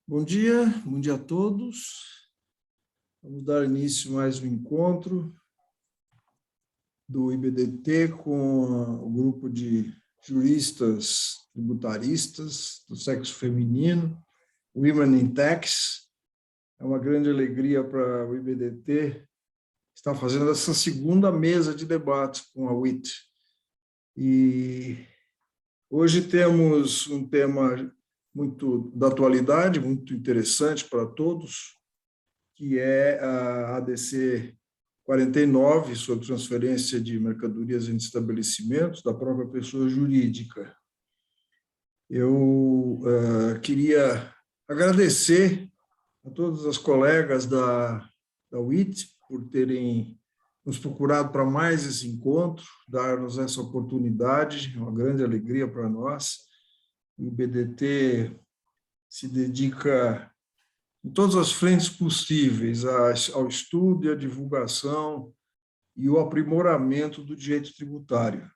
Bom dia a todos. Vamos dar início a mais um encontro do IBDT com o grupo de juristas tributaristas do sexo feminino, Women in Tax. É uma grande alegria para o IBDT estar fazendo essa segunda mesa de debates com a WIT. E hoje temos um tema muito da atualidade, muito interessante para todos, que é a ADC 49, sobre transferência de mercadorias entre estabelecimentos da própria pessoa jurídica. Eu queria agradecer a todas as colegas da WIT por terem nos procurado para mais esse encontro, dar-nos essa oportunidade, é uma grande alegria para nós. O IBDT se dedica em todas as frentes possíveis ao estudo e à divulgação e o aprimoramento do direito tributário.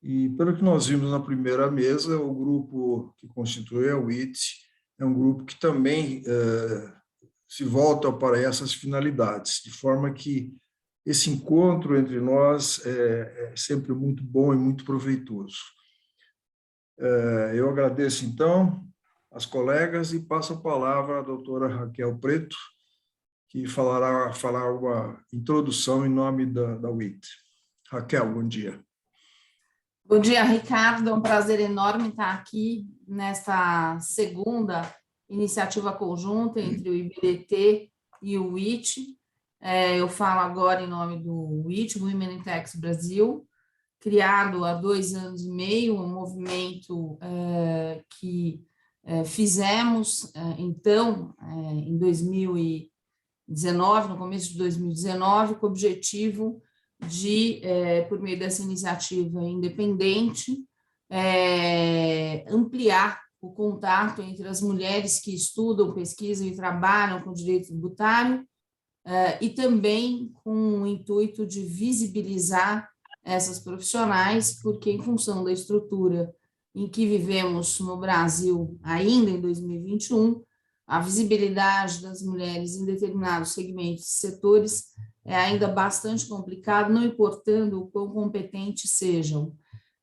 E, pelo que nós vimos na primeira mesa, o grupo que constitui a WIT é um grupo que também se volta para essas finalidades, de forma que esse encontro entre nós é sempre muito bom e muito proveitoso. Eu agradeço, então, as colegas e passo a palavra à doutora Raquel Preto, que falará uma introdução em nome da WIT. Raquel, bom dia. Bom dia, Ricardo. É um prazer enorme estar aqui nesta segunda iniciativa conjunta entre o IBDT e o WIT. Eu falo agora em nome do WIT, Women in Tax Brasil, criado há 2 anos e meio, um movimento que fizemos, então, em 2019, no começo de 2019, com o objetivo de, por meio dessa iniciativa independente, ampliar o contato entre as mulheres que estudam, pesquisam e trabalham com direito tributário, e também com o intuito de visibilizar essas profissionais, porque em função da estrutura em que vivemos no Brasil ainda em 2021, a visibilidade das mulheres em determinados segmentos e setores é ainda bastante complicado, não importando o quão competentes sejam.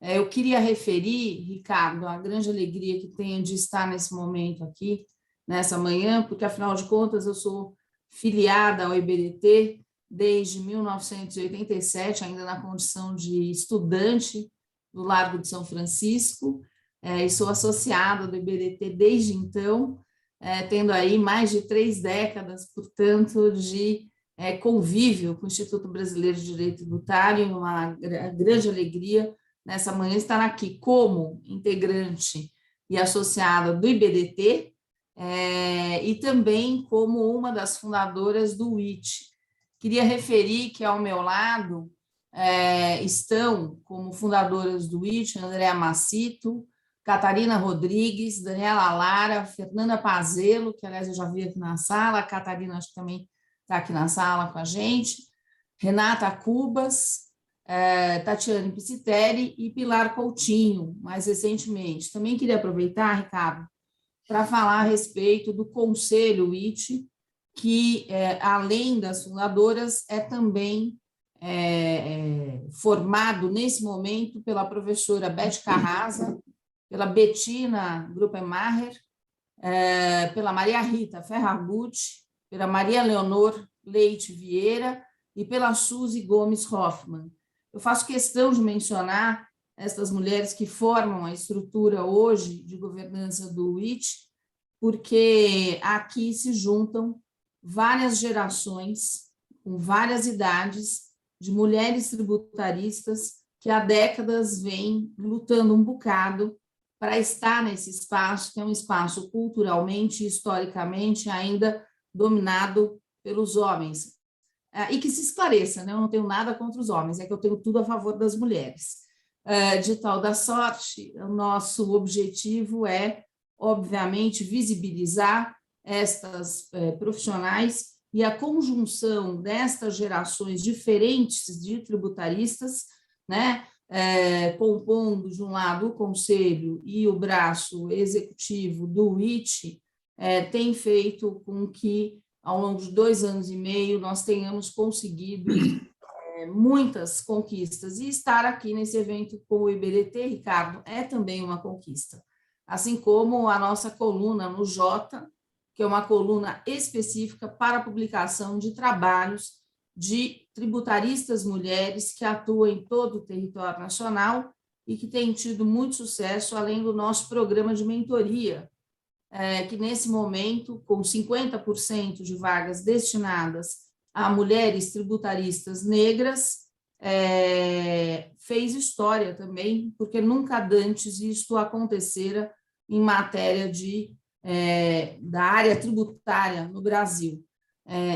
Eu queria referir, Ricardo, a grande alegria que tenho de estar nesse momento aqui, nessa manhã, porque, afinal de contas, eu sou filiada ao IBDT desde 1987, ainda na condição de estudante do Largo de São Francisco, e sou associada do IBDT desde então, tendo aí mais de 3 décadas, portanto, de convívio com o Instituto Brasileiro de Direito Tributário, uma grande alegria nessa manhã estar aqui como integrante e associada do IBDT, e também como uma das fundadoras do WIT. Queria referir que ao meu lado estão como fundadoras do WIT, Andréa Macito, Catarina Rodrigues, Daniela Lara, Fernanda Pazelo, que aliás eu já vi aqui na sala, a Catarina acho que também está aqui na sala com a gente, Renata Cubas, Tatiane Piscitelli e Pilar Coutinho, mais recentemente. Também queria aproveitar, Ricardo, para falar a respeito do Conselho WIT, que, além das fundadoras, é também formado, nesse momento, pela professora Beth Carrasa, pela Bettina Gruppenmacher, pela Maria Rita Ferragutti, pela Maria Leonor Leite Vieira e pela Suzy Gomes Hoffmann. Eu faço questão de mencionar estas mulheres que formam a estrutura hoje de governança do WIT, porque aqui se juntam várias gerações, com várias idades, de mulheres tributaristas que há décadas vêm lutando um bocado para estar nesse espaço, que é um espaço culturalmente e historicamente ainda dominado pelos homens. E que se esclareça, né? Eu não tenho nada contra os homens, é que eu tenho tudo a favor das mulheres. De tal da sorte, o nosso objetivo é, obviamente, visibilizar estas profissionais e a conjunção destas gerações diferentes de tributaristas, né? Compondo, de um lado, o Conselho e o braço executivo do WIT, tem feito com que, ao longo de 2 anos e meio, nós tenhamos conseguido muitas conquistas. E estar aqui nesse evento com o IBDT, Ricardo, é também uma conquista. Assim como a nossa coluna no Jota, que é uma coluna específica para a publicação de trabalhos de tributaristas mulheres que atuam em todo o território nacional e que têm tido muito sucesso, além do nosso programa de mentoria, que nesse momento, com 50% de vagas destinadas a mulheres tributaristas negras, fez história também, porque nunca antes isto acontecera em matéria da área tributária no Brasil.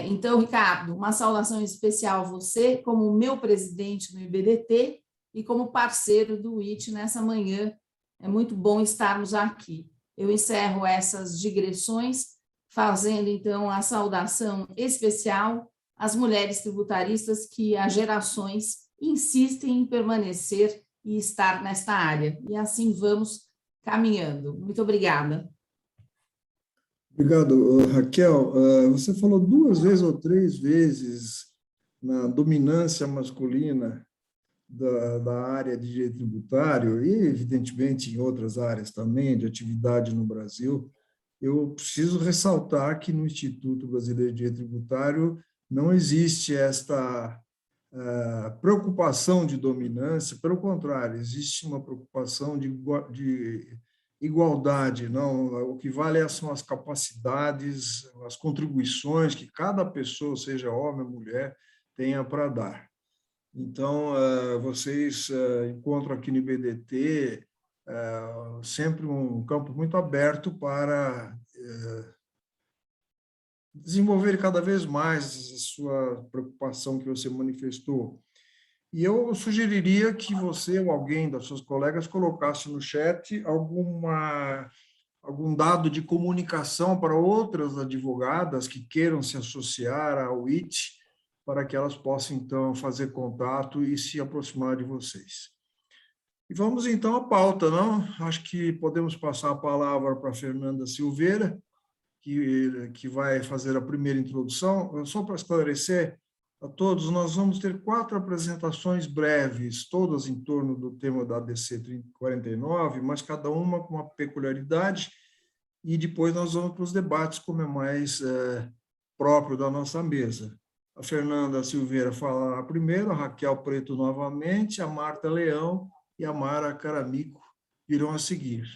Então, Ricardo, uma saudação especial a você, como meu presidente no IBDT e como parceiro do IT nessa manhã. É muito bom estarmos aqui. Eu encerro essas digressões, fazendo, então, a saudação especial às mulheres tributaristas que há gerações insistem em permanecer e estar nesta área. E assim vamos caminhando. Muito obrigada. Obrigado, Raquel. Você falou 2 vezes ou 3 vezes na dominância masculina da área de direito tributário e, evidentemente, em outras áreas também de atividade no Brasil. Eu preciso ressaltar que no Instituto Brasileiro de Direito Tributário não existe esta preocupação de dominância, pelo contrário, existe uma preocupação de igualdade, não? O que vale são as capacidades, as contribuições que cada pessoa, seja homem ou mulher, tenha para dar. Então, vocês encontram aqui no IBDT sempre um campo muito aberto para desenvolver cada vez mais a sua preocupação que você manifestou. E eu sugeriria que você ou alguém das suas colegas colocasse no chat algum dado de comunicação para outras advogadas que queiram se associar ao IT, para que elas possam, então, fazer contato e se aproximar de vocês. E vamos, então, à pauta, não? Acho que podemos passar a palavra para a Fernanda Silveira, que vai fazer a primeira introdução. Só para esclarecer a todos, nós vamos ter 4 apresentações breves, todas em torno do tema da ADC 49, mas cada uma com uma peculiaridade, e depois nós vamos para os debates, como é mais próprio da nossa mesa. A Fernanda Silveira falará primeiro, a Raquel Preto novamente, a Marta Leão e a Mara Caramico virão a seguir.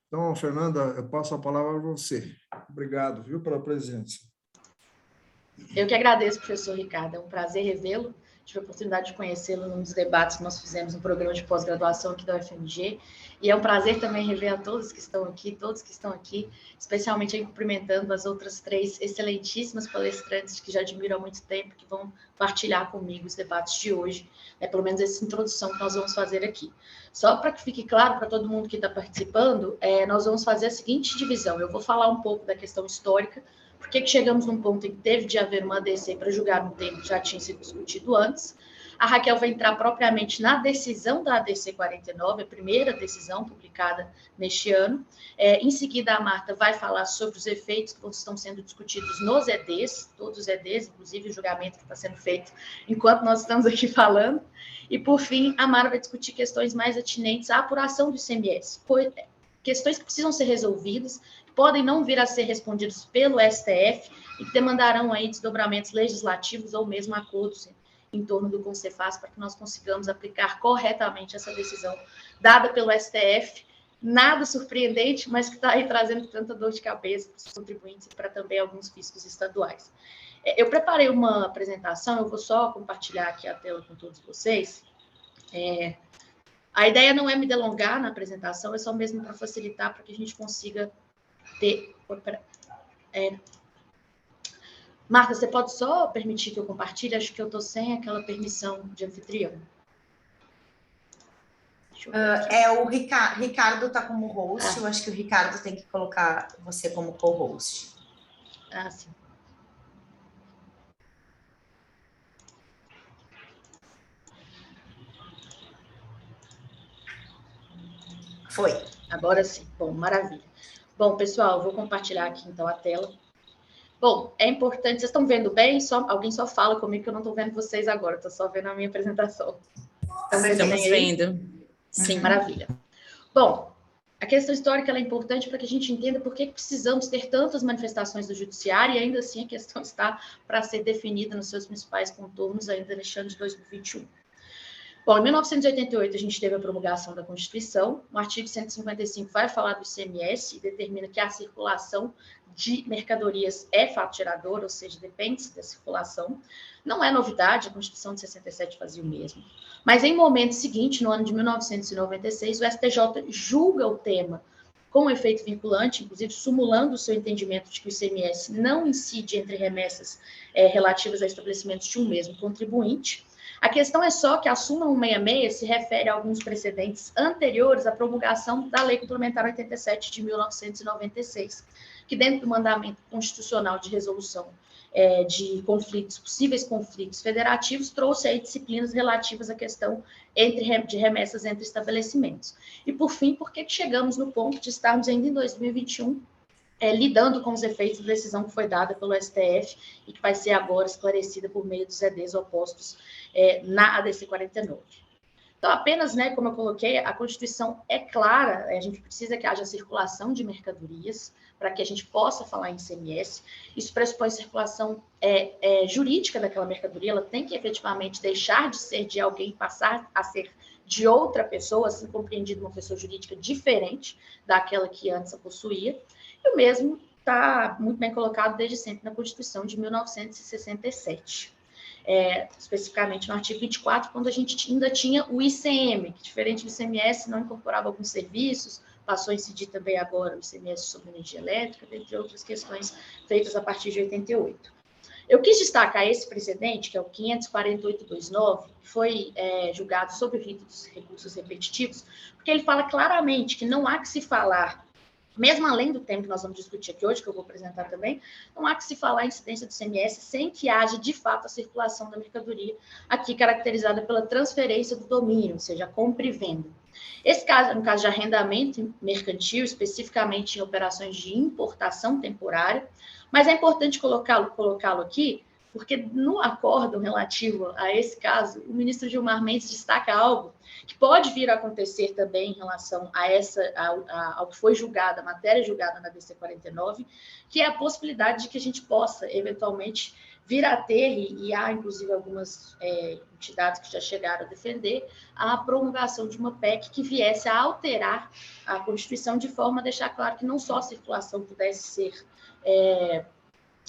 Então, Fernanda, eu passo a palavra a você. Obrigado, viu, pela presença. Eu que agradeço, professor Ricardo. É um prazer revê-lo. Tive a oportunidade de conhecê-lo num dos debates que nós fizemos no programa de pós-graduação aqui da UFMG. E é um prazer também rever a todos que estão aqui, especialmente aí cumprimentando as outras 3 excelentíssimas palestrantes que já admiro há muito tempo, que vão partilhar comigo os debates de hoje, pelo menos essa introdução que nós vamos fazer aqui. Só para que fique claro para todo mundo que está participando, nós vamos fazer a seguinte divisão. Eu vou falar um pouco da questão histórica, por que chegamos num ponto em que teve de haver uma ADC para julgar um tema que já tinha sido discutido antes. A Raquel vai entrar propriamente na decisão da ADC 49, a primeira decisão publicada neste ano. Em seguida, a Marta vai falar sobre os efeitos que estão sendo discutidos nos EDs, todos os EDs, inclusive o julgamento que está sendo feito enquanto nós estamos aqui falando. E, por fim, a Mara vai discutir questões mais atinentes à apuração do ICMS, questões que precisam ser resolvidas, podem não vir a ser respondidos pelo STF e que demandarão aí desdobramentos legislativos ou mesmo acordos em torno do Concefaz para que nós consigamos aplicar corretamente essa decisão dada pelo STF. Nada surpreendente, mas que está aí trazendo tanta dor de cabeça para os contribuintes e para também alguns fiscos estaduais. Eu preparei uma apresentação, eu vou só compartilhar aqui a tela com todos vocês. A ideia não é me delongar na apresentação, é só mesmo para facilitar, para que a gente consiga ter... Marta, você pode só permitir que eu compartilhe? Acho que eu estou sem aquela permissão de anfitrião. O Ricardo está como host, eu acho que o Ricardo tem que colocar você como co-host. Sim. Foi. Agora sim. Bom, maravilha. Bom, pessoal, vou compartilhar aqui, então, a tela. Bom, é importante, vocês estão vendo bem? Alguém só fala comigo que eu não estou vendo vocês agora, estou só vendo a minha apresentação. Estamos vendo. Sim, maravilha. Bom, a questão histórica ela é importante para que a gente entenda por que precisamos ter tantas manifestações do judiciário e ainda assim a questão está para ser definida nos seus principais contornos ainda neste ano de 2021. Bom, em 1988 a gente teve a promulgação da Constituição, o artigo 155 vai falar do ICMS e determina que a circulação de mercadorias é fato gerador, ou seja, depende da circulação. Não é novidade, a Constituição de 67 fazia o mesmo. Mas em momento seguinte, no ano de 1996, o STJ julga o tema com efeito vinculante, inclusive simulando o seu entendimento de que o ICMS não incide entre remessas relativas a estabelecimentos de um mesmo contribuinte. A questão é só que a súmula 166 se refere a alguns precedentes anteriores à promulgação da Lei Complementar 87 de 1996, que dentro do mandamento constitucional de resolução de conflitos, possíveis conflitos federativos, trouxe aí disciplinas relativas à questão de remessas entre estabelecimentos. E, por fim, por que chegamos no ponto de estarmos ainda em 2021 lidando com os efeitos da decisão que foi dada pelo STF e que vai ser agora esclarecida por meio dos EDs opostos na ADC 49. Então, apenas, como eu coloquei, a Constituição é clara, a gente precisa que haja circulação de mercadorias para que a gente possa falar em ICMS. Isso pressupõe circulação jurídica daquela mercadoria, ela tem que efetivamente deixar de ser de alguém, passar a ser de outra pessoa, assim compreendido uma pessoa jurídica diferente daquela que antes a possuía. E o mesmo está muito bem colocado desde sempre na Constituição de 1967. Especificamente no artigo 24, quando a gente ainda tinha o ICM, que diferente do ICMS não incorporava alguns serviços, passou a incidir também agora o ICMS sobre energia elétrica, dentre outras questões feitas a partir de 88. Eu quis destacar esse precedente, que é o 548-29, que foi julgado sob o rito dos recursos repetitivos, porque ele fala claramente que não há que se falar, mesmo além do tema que nós vamos discutir aqui hoje, que eu vou apresentar também, não há que se falar em incidência do ICMS sem que haja, de fato, a circulação da mercadoria, aqui caracterizada pela transferência do domínio, ou seja, a compra e venda. Esse caso é um caso de arrendamento mercantil, especificamente em operações de importação temporária, mas é importante colocá-lo aqui, porque no acórdão relativo a esse caso, o ministro Gilmar Mendes destaca algo que pode vir a acontecer também em relação ao que foi julgado, a matéria julgada na DC 49, que é a possibilidade de que a gente possa, eventualmente, vir a ter, e há, inclusive, algumas entidades que já chegaram a defender, a promulgação de uma PEC que viesse a alterar a Constituição de forma a deixar claro que não só a circulação pudesse ser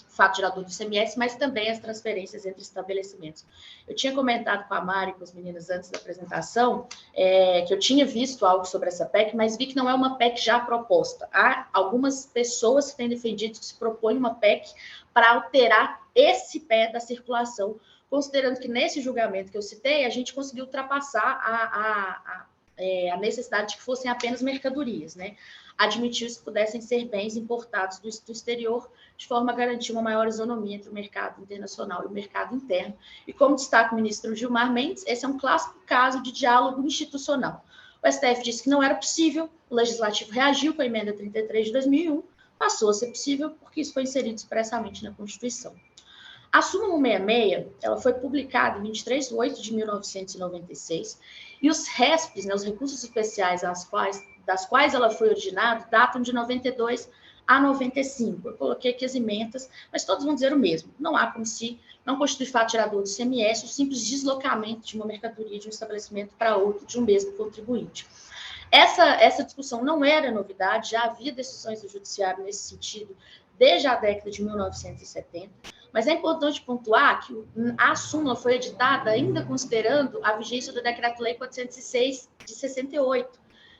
fato gerador do ICMS, mas também as transferências entre estabelecimentos. Eu tinha comentado com a Mari, com as meninas antes da apresentação, que eu tinha visto algo sobre essa PEC, mas vi que não é uma PEC já proposta. Há algumas pessoas que têm defendido que se propõe uma PEC para alterar esse pé da circulação, considerando que nesse julgamento que eu citei, a gente conseguiu ultrapassar a necessidade de que fossem apenas mercadorias, admitiu-se que pudessem ser bens importados do exterior, de forma a garantir uma maior isonomia entre o mercado internacional e o mercado interno. E como destaca o ministro Gilmar Mendes, esse é um clássico caso de diálogo institucional. O STF disse que não era possível, o Legislativo reagiu com a emenda 33 de 2001, passou a ser possível porque isso foi inserido expressamente na Constituição. A súmula 166, ela foi publicada em 23 de 8 de 1996, e os RESPs, os recursos especiais das quais ela foi originada, datam de 92 a 95. Eu coloquei aqui as emendas, mas todos vão dizer o mesmo. Não há como se não constitui fato gerador do ICMS o simples deslocamento de uma mercadoria de um estabelecimento para outro de um mesmo contribuinte. Essa discussão não era novidade, já havia decisões do judiciário nesse sentido desde a década de 1970, mas é importante pontuar que a súmula foi editada ainda considerando a vigência do Decreto-Lei 406 de 68,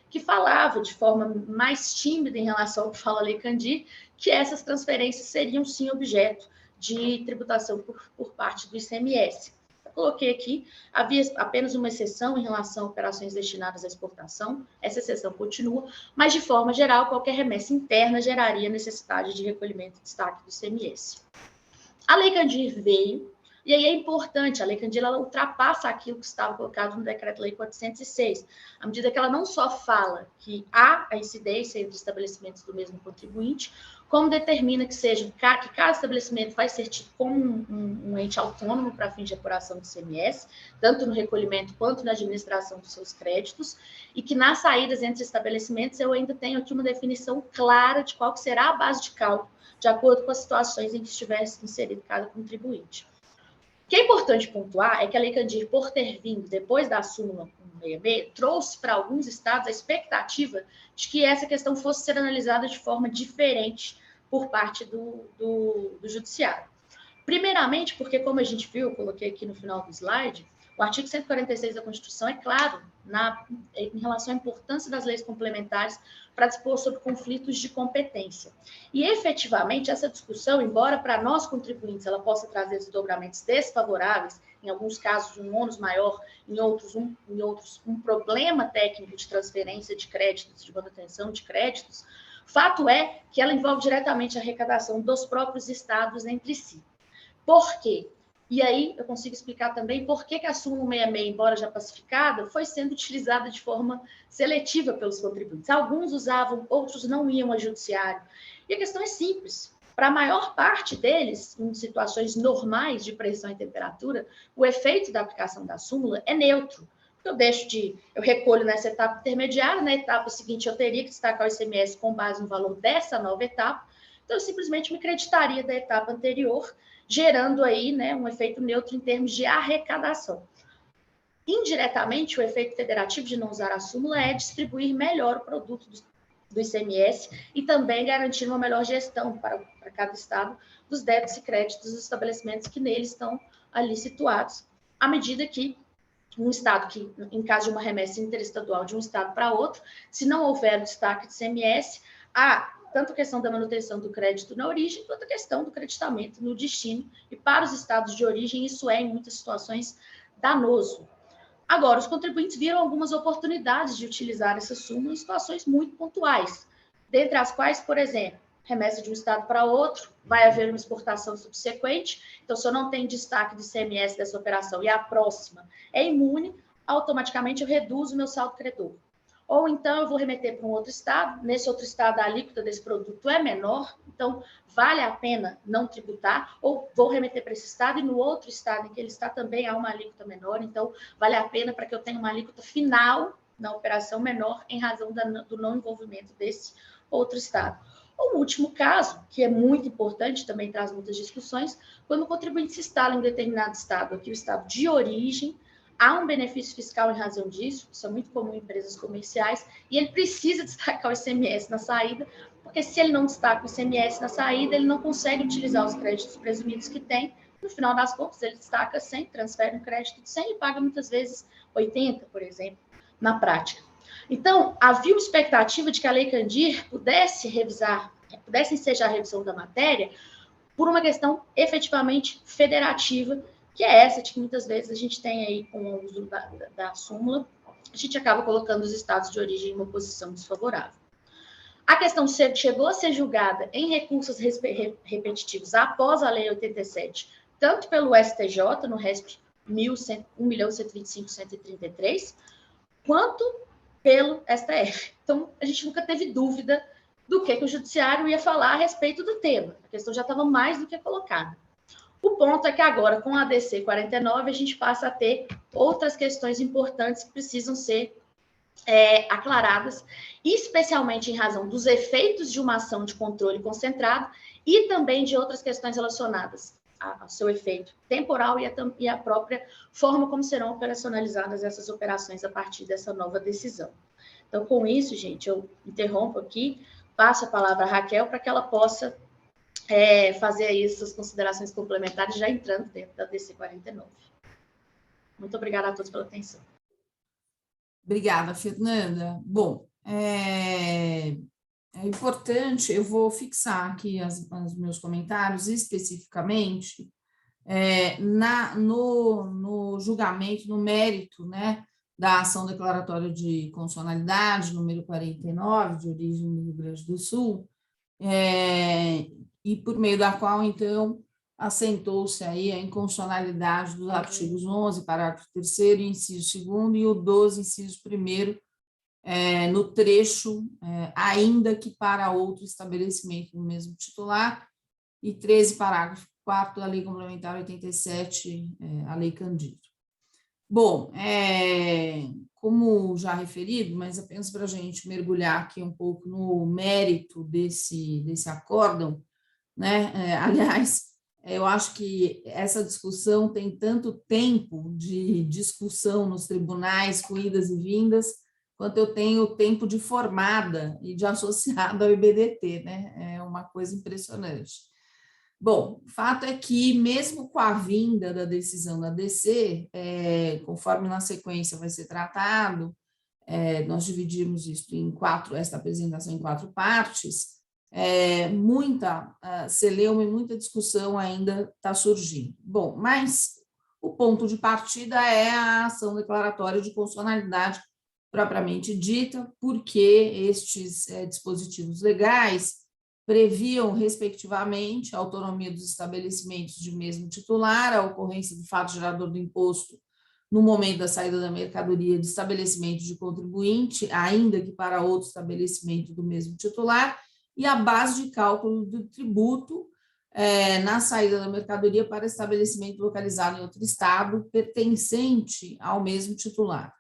que falava de forma mais tímida em relação ao que fala a Lei Candir, que essas transferências seriam sim objeto de tributação por parte do ICMS. Eu coloquei aqui, havia apenas uma exceção em relação a operações destinadas à exportação, essa exceção continua, mas de forma geral, qualquer remessa interna geraria necessidade de recolhimento e destaque do ICMS. A Lei Candir veio E aí é importante, a Lei Candir ela ultrapassa aquilo que estava colocado no Decreto-Lei 406, à medida que ela não só fala que há a incidência entre estabelecimentos do mesmo contribuinte, como determina que cada estabelecimento vai ser tido como um ente autônomo para fins de apuração do ICMS, tanto no recolhimento quanto na administração dos seus créditos, e que nas saídas entre estabelecimentos eu ainda tenho aqui uma definição clara de qual será a base de cálculo, de acordo com as situações em que estiver inserido cada contribuinte. O que é importante pontuar é que a Lei Candir, por ter vindo depois da súmula 166, trouxe para alguns estados a expectativa de que essa questão fosse ser analisada de forma diferente por parte do judiciário. Primeiramente, porque, como a gente viu, eu coloquei aqui no final do slide, o artigo 146 da Constituição é claro em relação à importância das leis complementares para dispor sobre conflitos de competência. E, efetivamente, essa discussão, embora para nós contribuintes ela possa trazer desdobramentos desfavoráveis, em alguns casos um ônus maior, em outros um problema técnico de transferência de créditos, de manutenção de créditos, fato é que ela envolve diretamente a arrecadação dos próprios estados entre si. Por quê? E aí eu consigo explicar também por que a súmula 166, embora já pacificada, foi sendo utilizada de forma seletiva pelos contribuintes. Alguns usavam, outros não iam ao judiciário. E a questão é simples. Para a maior parte deles, em situações normais de pressão e temperatura, o efeito da aplicação da súmula é neutro. Eu recolho nessa etapa intermediária, na etapa seguinte eu teria que destacar o ICMS com base no valor dessa nova etapa, então eu simplesmente me creditaria da etapa anterior, gerando aí, né, um efeito neutro em termos de arrecadação. Indiretamente, o efeito federativo de não usar a súmula é distribuir melhor o produto do ICMS e também garantir uma melhor gestão para cada estado dos débitos e créditos dos estabelecimentos que neles estão ali situados, à medida que um estado que, em caso de uma remessa interestadual de um estado para outro, se não houver o destaque de ICMS, há tanto a questão da manutenção do crédito na origem, quanto a questão do creditamento no destino. E para os estados de origem, isso é, em muitas situações, danoso. Agora, os contribuintes viram algumas oportunidades de utilizar essa súmula em situações muito pontuais, dentre as quais, por exemplo, remessa de um estado para outro, vai haver uma exportação subsequente, então, se eu não tenho destaque de ICMS dessa operação e a próxima é imune, automaticamente eu reduzo o meu saldo credor. Ou então eu vou remeter para um outro estado, nesse outro estado a alíquota desse produto é menor, então vale a pena não tributar, ou vou remeter para esse estado e no outro estado em que ele está também há uma alíquota menor, então vale a pena para que eu tenha uma alíquota final na operação menor em razão do não envolvimento desse outro estado. O último caso, que é muito importante, também traz muitas discussões, quando o contribuinte se instala em determinado estado, aqui o estado de origem, há um benefício fiscal em razão disso, isso é muito comum em empresas comerciais, e ele precisa destacar o ICMS na saída, porque se ele não destaca o ICMS na saída, ele não consegue utilizar os créditos presumidos que tem, no final das contas ele destaca 100, transfere um crédito de 100 e paga muitas vezes 80, por exemplo, na prática. Então, havia uma expectativa de que a Lei Candir pudesse ensejar a revisão da matéria por uma questão efetivamente federativa, que é essa de que muitas vezes a gente tem aí, com o uso da súmula, a gente acaba colocando os estados de origem em uma posição desfavorável. A questão chegou a ser julgada em recursos repetitivos após a Lei 87, tanto pelo STJ, no RESP 1.125.133, quanto pelo STF. Então, a gente nunca teve dúvida do que o judiciário ia falar a respeito do tema. A questão já estava mais do que colocada. O ponto é que agora, com a ADC 49, a gente passa a ter outras questões importantes que precisam ser aclaradas, especialmente em razão dos efeitos de uma ação de controle concentrado e também de outras questões relacionadas ao seu efeito temporal e a própria forma como serão operacionalizadas essas operações a partir dessa nova decisão. Então, com isso, gente, eu interrompo aqui, passo a palavra à Raquel para que ela possa fazer aí essas considerações complementares, já entrando dentro da DC 49. Muito obrigada a todos pela atenção. Obrigada, Fernanda. Bom, é importante, eu vou fixar aqui os meus comentários especificamente no julgamento, no mérito, né, da ação declaratória de constitucionalidade, número 49, de origem do Rio Grande do Sul, e por meio da qual, então, assentou-se aí a inconstitucionalidade dos artigos 11, parágrafo 3º, inciso 2º, e o 12, inciso 1º, no trecho, ainda que para outro estabelecimento do mesmo titular, e 13, parágrafo 4º da Lei Complementar 87, a Lei Candido. Bom, como já referido, mas apenas para a gente mergulhar aqui um pouco no mérito desse acórdão, né? Aliás, eu acho que essa discussão tem tanto tempo de discussão nos tribunais, com idas e vindas, quanto eu tenho tempo de formada e de associada ao IBDT, né? É uma coisa impressionante. Bom, o fato é que, mesmo com a vinda da decisão da DC, conforme na sequência vai ser tratado, nós dividimos isso esta apresentação em 4 partes, muita celeuma e muita discussão ainda está surgindo. Bom, mas o ponto de partida é a ação declaratória de constitucionalidade propriamente dita, porque estes dispositivos legais previam, respectivamente, a autonomia dos estabelecimentos de mesmo titular, a ocorrência do fato gerador do imposto no momento da saída da mercadoria de estabelecimento de contribuinte, ainda que para outro estabelecimento do mesmo titular, e a base de cálculo do tributo na saída da mercadoria para estabelecimento localizado em outro estado, pertencente ao mesmo titular.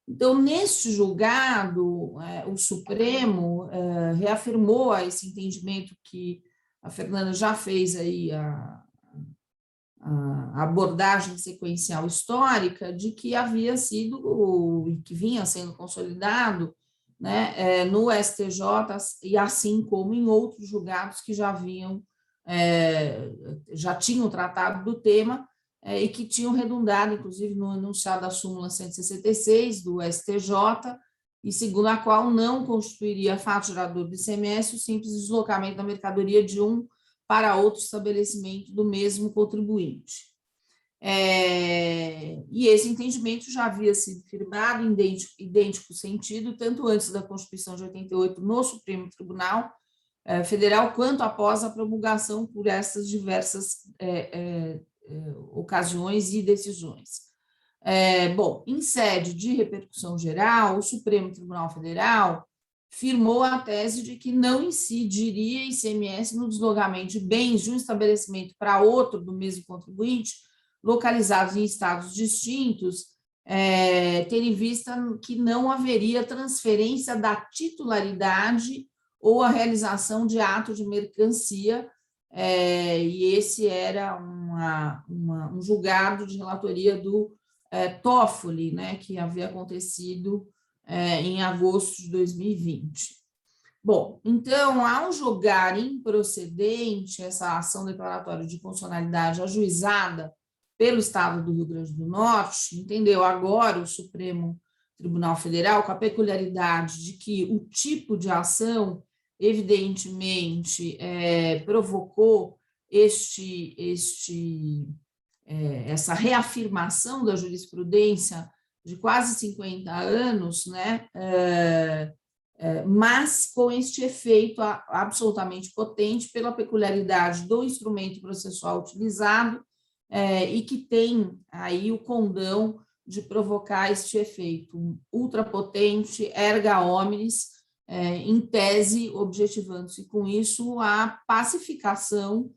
Então, neste julgado, o Supremo reafirmou esse entendimento que a Fernanda já fez aí a abordagem sequencial histórica de que havia sido, e que vinha sendo consolidado, né, no STJ, e assim como em outros julgados que já tinham tratado do tema, e que tinham redundado, inclusive, no enunciado da súmula 166 do STJ, e segundo a qual não constituiria fato gerador do ICMS o simples deslocamento da mercadoria de um para outro estabelecimento do mesmo contribuinte. E esse entendimento já havia sido firmado em idêntico sentido, tanto antes da Constituição de 88 no Supremo Tribunal Federal, quanto após a promulgação por essas diversas ocasiões e decisões. Bom, em sede de repercussão geral, o Supremo Tribunal Federal firmou a tese de que não incidiria ICMS no deslocamento de bens de um estabelecimento para outro do mesmo contribuinte, localizados em estados distintos, tendo em vista que não haveria transferência da titularidade ou a realização de ato de mercancia, e esse era um julgado de relatoria do Toffoli, né, que havia acontecido em agosto de 2020. Bom, então, ao julgar improcedente essa ação declaratória de constitucionalidade ajuizada pelo Estado do Rio Grande do Norte, entendeu agora o Supremo Tribunal Federal, com a peculiaridade de que o tipo de ação, evidentemente, provocou essa reafirmação da jurisprudência de quase 50 anos, né? Mas com este efeito absolutamente potente pela peculiaridade do instrumento processual utilizado, e que tem aí o condão de provocar este efeito ultrapotente, erga omnes, em tese, objetivando-se com isso a pacificação,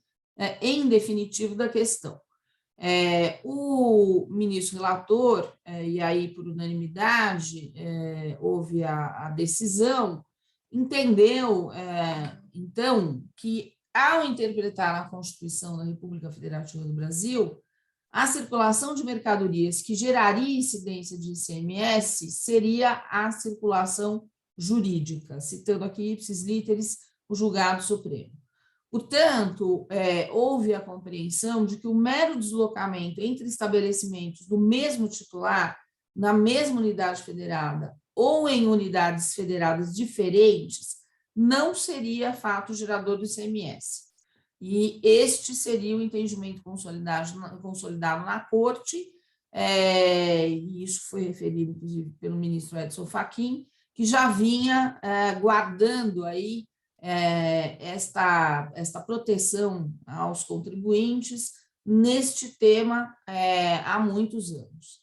em definitivo, da questão. O ministro relator, e aí por unanimidade houve a decisão, entendeu, então, que ao interpretar a Constituição da República Federativa do Brasil, a circulação de mercadorias que geraria incidência de ICMS seria a circulação jurídica, citando aqui ipsis literis o julgado supremo. Portanto, houve a compreensão de que o mero deslocamento entre estabelecimentos do mesmo titular, na mesma unidade federada ou em unidades federadas diferentes, não seria fato gerador do ICMS. E este seria o entendimento consolidado na Corte, e isso foi referido, inclusive, pelo ministro Edson Fachin, que já vinha guardando aí esta proteção aos contribuintes neste tema há muitos anos.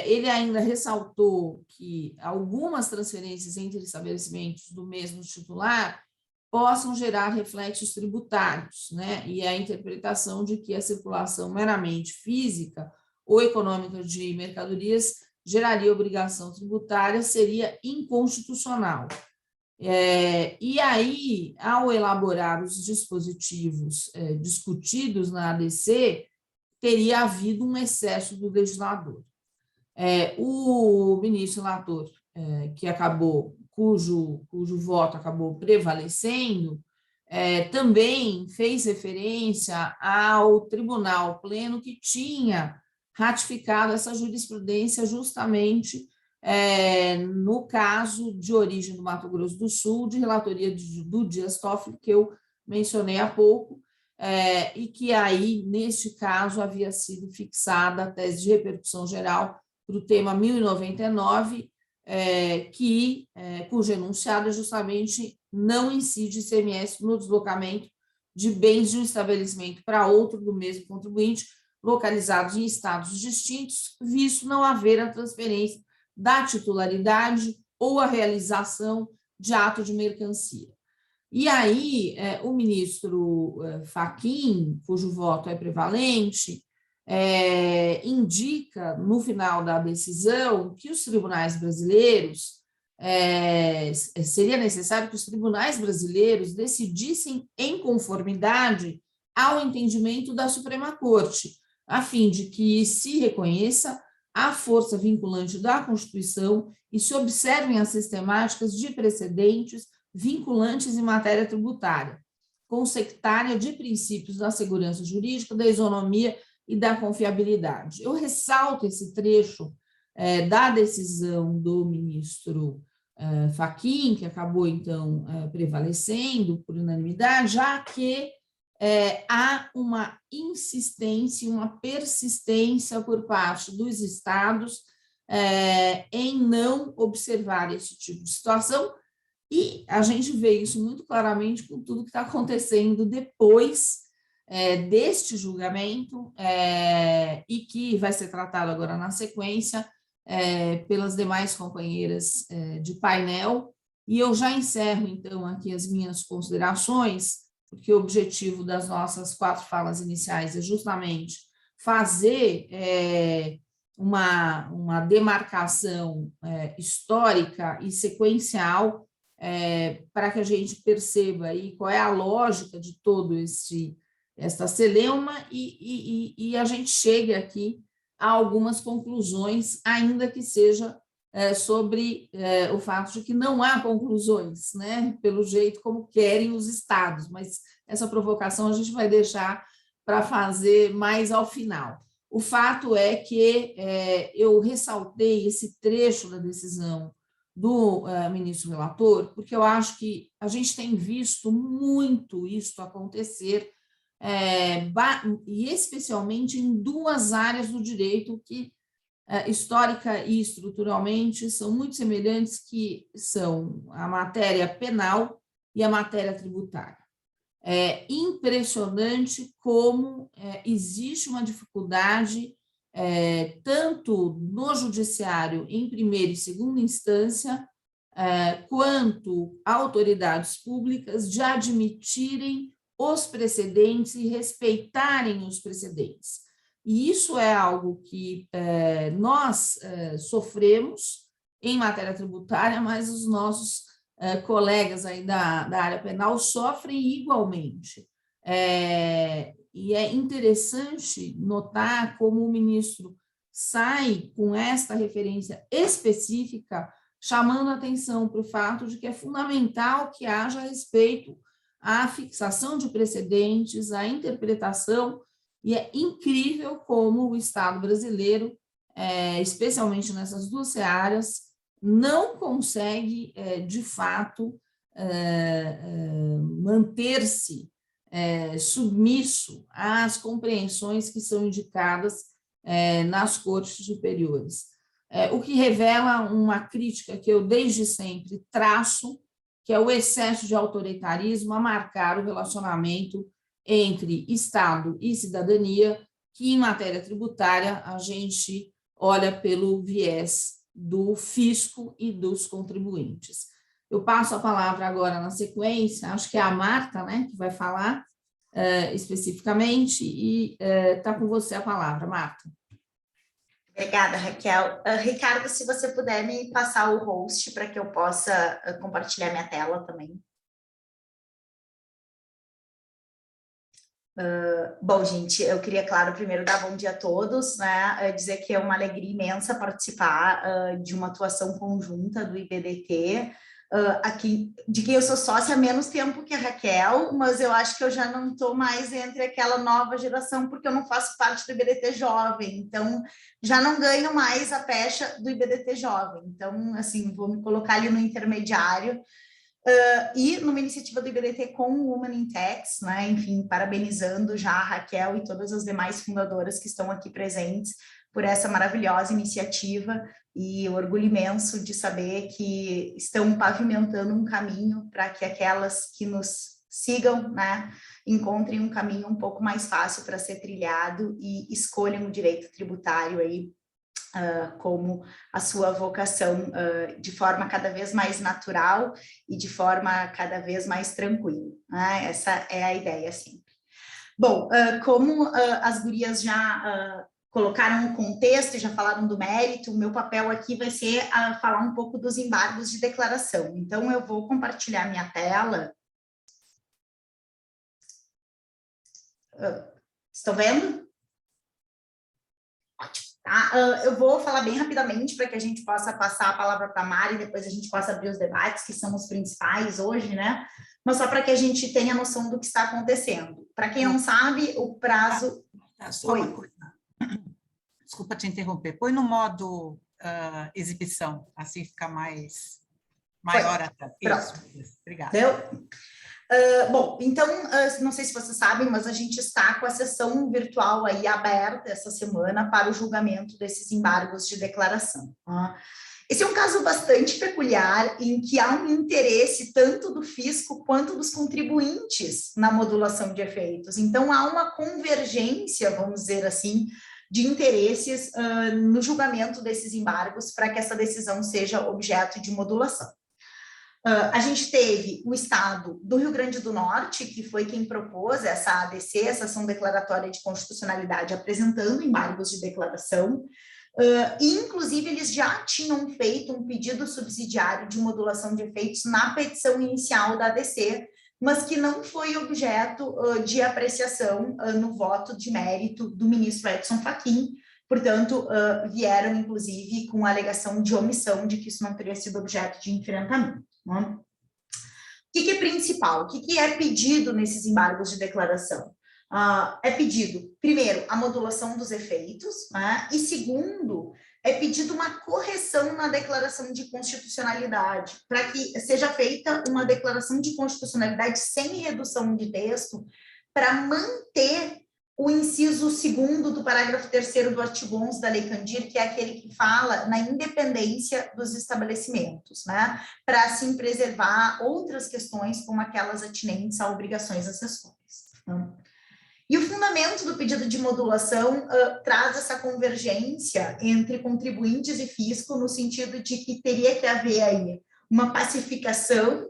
Ele ainda ressaltou que algumas transferências entre estabelecimentos do mesmo titular possam gerar reflexos tributários, né? E a interpretação de que a circulação meramente física ou econômica de mercadorias geraria obrigação tributária seria inconstitucional. E aí, ao elaborar os dispositivos discutidos na ADC, teria havido um excesso do legislador. O ministro relator, cujo voto acabou prevalecendo, também fez referência ao Tribunal Pleno que tinha ratificado essa jurisprudência justamente no caso de origem do Mato Grosso do Sul, de relatoria do Dias Toffoli, que eu mencionei há pouco, e que aí, neste caso, havia sido fixada a tese de repercussão geral para o tema 1099, cujo enunciado é justamente não incide ICMS no deslocamento de bens de um estabelecimento para outro do mesmo contribuinte, localizados em estados distintos, visto não haver a transferência da titularidade ou a realização de ato de mercancia. E aí, o ministro Fachin, cujo voto é prevalente, indica, no final da decisão, que os tribunais brasileiros, seria necessário que os tribunais brasileiros decidissem em conformidade ao entendimento da Suprema Corte, a fim de que se reconheça a força vinculante da Constituição e se observem as sistemáticas de precedentes vinculantes em matéria tributária, consectária de princípios da segurança jurídica, da isonomia e da confiabilidade. Eu ressalto esse trecho da decisão do ministro Fachin, que acabou, então, prevalecendo por unanimidade, já que há uma insistência, uma persistência por parte dos estados em não observar esse tipo de situação, e a gente vê isso muito claramente com tudo que está acontecendo depois deste julgamento, e que vai ser tratado agora na sequência pelas demais companheiras de painel. E eu já encerro, então, aqui as minhas considerações, porque o objetivo das nossas 4 falas iniciais é justamente fazer uma demarcação histórica e sequencial para que a gente perceba aí qual é a lógica de todo esta celeuma e a gente chegue aqui a algumas conclusões, ainda que seja sobre o fato de que não há conclusões, né, pelo jeito como querem os estados, mas essa provocação a gente vai deixar para fazer mais ao final. O fato é que eu ressaltei esse trecho da decisão do ministro relator, porque eu acho que a gente tem visto muito isso acontecer, e especialmente em 2 áreas do direito que histórica e estruturalmente são muito semelhantes, que são a matéria penal e a matéria tributária. É impressionante como existe uma dificuldade, tanto no judiciário em primeira e segunda instância, quanto autoridades públicas, de admitirem os precedentes e respeitarem os precedentes. E isso é algo que nós sofremos em matéria tributária, mas os nossos colegas aí da área penal sofrem igualmente. E é interessante notar como o ministro sai com esta referência específica, chamando a atenção para o fato de que é fundamental que haja respeito à fixação de precedentes, à interpretação. E é incrível como o Estado brasileiro, especialmente nessas 2 áreas, não consegue, de fato, manter-se submisso às compreensões que são indicadas nas cortes superiores. O que revela uma crítica que eu, desde sempre, traço que é o excesso de autoritarismo a marcar o relacionamento entre Estado e cidadania, que em matéria tributária a gente olha pelo viés do fisco e dos contribuintes. Eu passo a palavra agora na sequência, acho que é a Marta, né, que vai falar especificamente, e está com você a palavra, Marta. Obrigada, Raquel. Ricardo, se você puder me passar o host para que eu possa compartilhar minha tela também. Bom, gente, eu queria, claro, primeiro dar bom dia a todos, né? Dizer que é uma alegria imensa participar de uma atuação conjunta do IBDT, aqui, de quem eu sou sócia há menos tempo que a Raquel, mas eu acho que eu já não estou mais entre aquela nova geração, porque eu não faço parte do IBDT Jovem, então já não ganho mais a pecha do IBDT Jovem. Então, assim, vou me colocar ali no intermediário, e numa iniciativa do IBDT com o Women in Techs, né? Enfim, parabenizando já a Raquel e todas as demais fundadoras que estão aqui presentes por essa maravilhosa iniciativa, e o orgulho imenso de saber que estão pavimentando um caminho para que aquelas que nos sigam, né, encontrem um caminho um pouco mais fácil para ser trilhado e escolham o direito tributário aí como a sua vocação, de forma cada vez mais natural e de forma cada vez mais tranquila, né? Essa é a ideia sempre. Bom, como as gurias já colocaram o contexto e já falaram do mérito, o meu papel aqui vai ser falar um pouco dos embargos de declaração. Então, eu vou compartilhar minha tela. Estão vendo? Ótimo. Tá? Eu vou falar bem rapidamente para que a gente possa passar a palavra para a Mari, e depois a gente possa abrir os debates, que são os principais hoje, né? Mas só para que a gente tenha noção do que está acontecendo. Para quem não sabe, o prazo... Só uma coisa. Desculpa te interromper. Põe no modo exibição, assim fica maior até. Isso, obrigada. Deu? Bom, então, não sei se vocês sabem, mas a gente está com a sessão virtual aí aberta essa semana para o julgamento desses embargos de declaração. Esse é um caso bastante peculiar, em que há um interesse tanto do fisco quanto dos contribuintes na modulação de efeitos. Então, há uma convergência, vamos dizer assim, de interesses no julgamento desses embargos para que essa decisão seja objeto de modulação. A gente teve o Estado do Rio Grande do Norte, que foi quem propôs essa ADC, essa ação declaratória de constitucionalidade, apresentando embargos de declaração, e inclusive eles já tinham feito um pedido subsidiário de modulação de efeitos na petição inicial da ADC, mas que não foi objeto de apreciação no voto de mérito do ministro Edson Fachin. Portanto, vieram, inclusive, com a alegação de omissão de que isso não teria sido objeto de enfrentamento. Né? O que é principal? O que é pedido nesses embargos de declaração? É pedido, primeiro, a modulação dos efeitos, né? E segundo, é pedido uma correção na declaração de constitucionalidade, para que seja feita uma declaração de constitucionalidade sem redução de texto, para manter o inciso 2º do parágrafo 3º do artigo 11 da Lei Candir, que é aquele que fala na independência dos estabelecimentos, né? Para assim preservar outras questões, como aquelas atinentes a obrigações acessórias. E o fundamento do pedido de modulação traz essa convergência entre contribuintes e fisco, no sentido de que teria que haver aí uma pacificação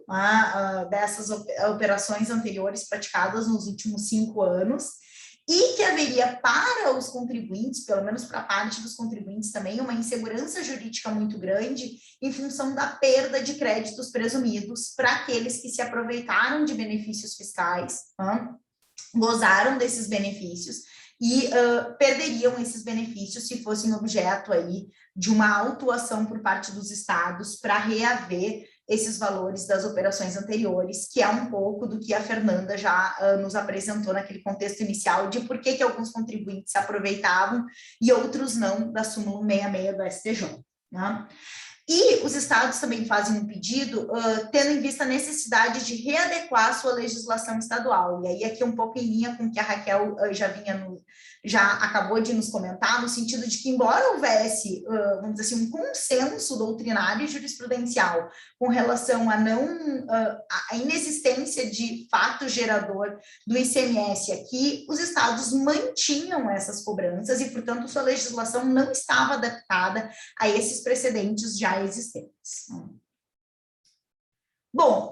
dessas operações anteriores praticadas nos últimos 5 anos, e que haveria para os contribuintes, pelo menos para parte dos contribuintes também, uma insegurança jurídica muito grande em função da perda de créditos presumidos para aqueles que se aproveitaram de benefícios fiscais, gozaram desses benefícios e perderiam esses benefícios se fossem objeto aí de uma autuação por parte dos estados para reaver esses valores das operações anteriores, que é um pouco do que a Fernanda já nos apresentou naquele contexto inicial de por que alguns contribuintes se aproveitavam e outros não da súmula 66 do STJ. Né? E os estados também fazem um pedido tendo em vista a necessidade de readequar a sua legislação estadual. E aí aqui um pouco em linha com o que a Raquel já vinha já acabou de nos comentar, no sentido de que, embora houvesse, vamos dizer assim, um consenso doutrinário e jurisprudencial com relação a a inexistência de fato gerador do ICMS aqui, os estados mantinham essas cobranças e, portanto, sua legislação não estava adaptada a esses precedentes já existentes. Bom,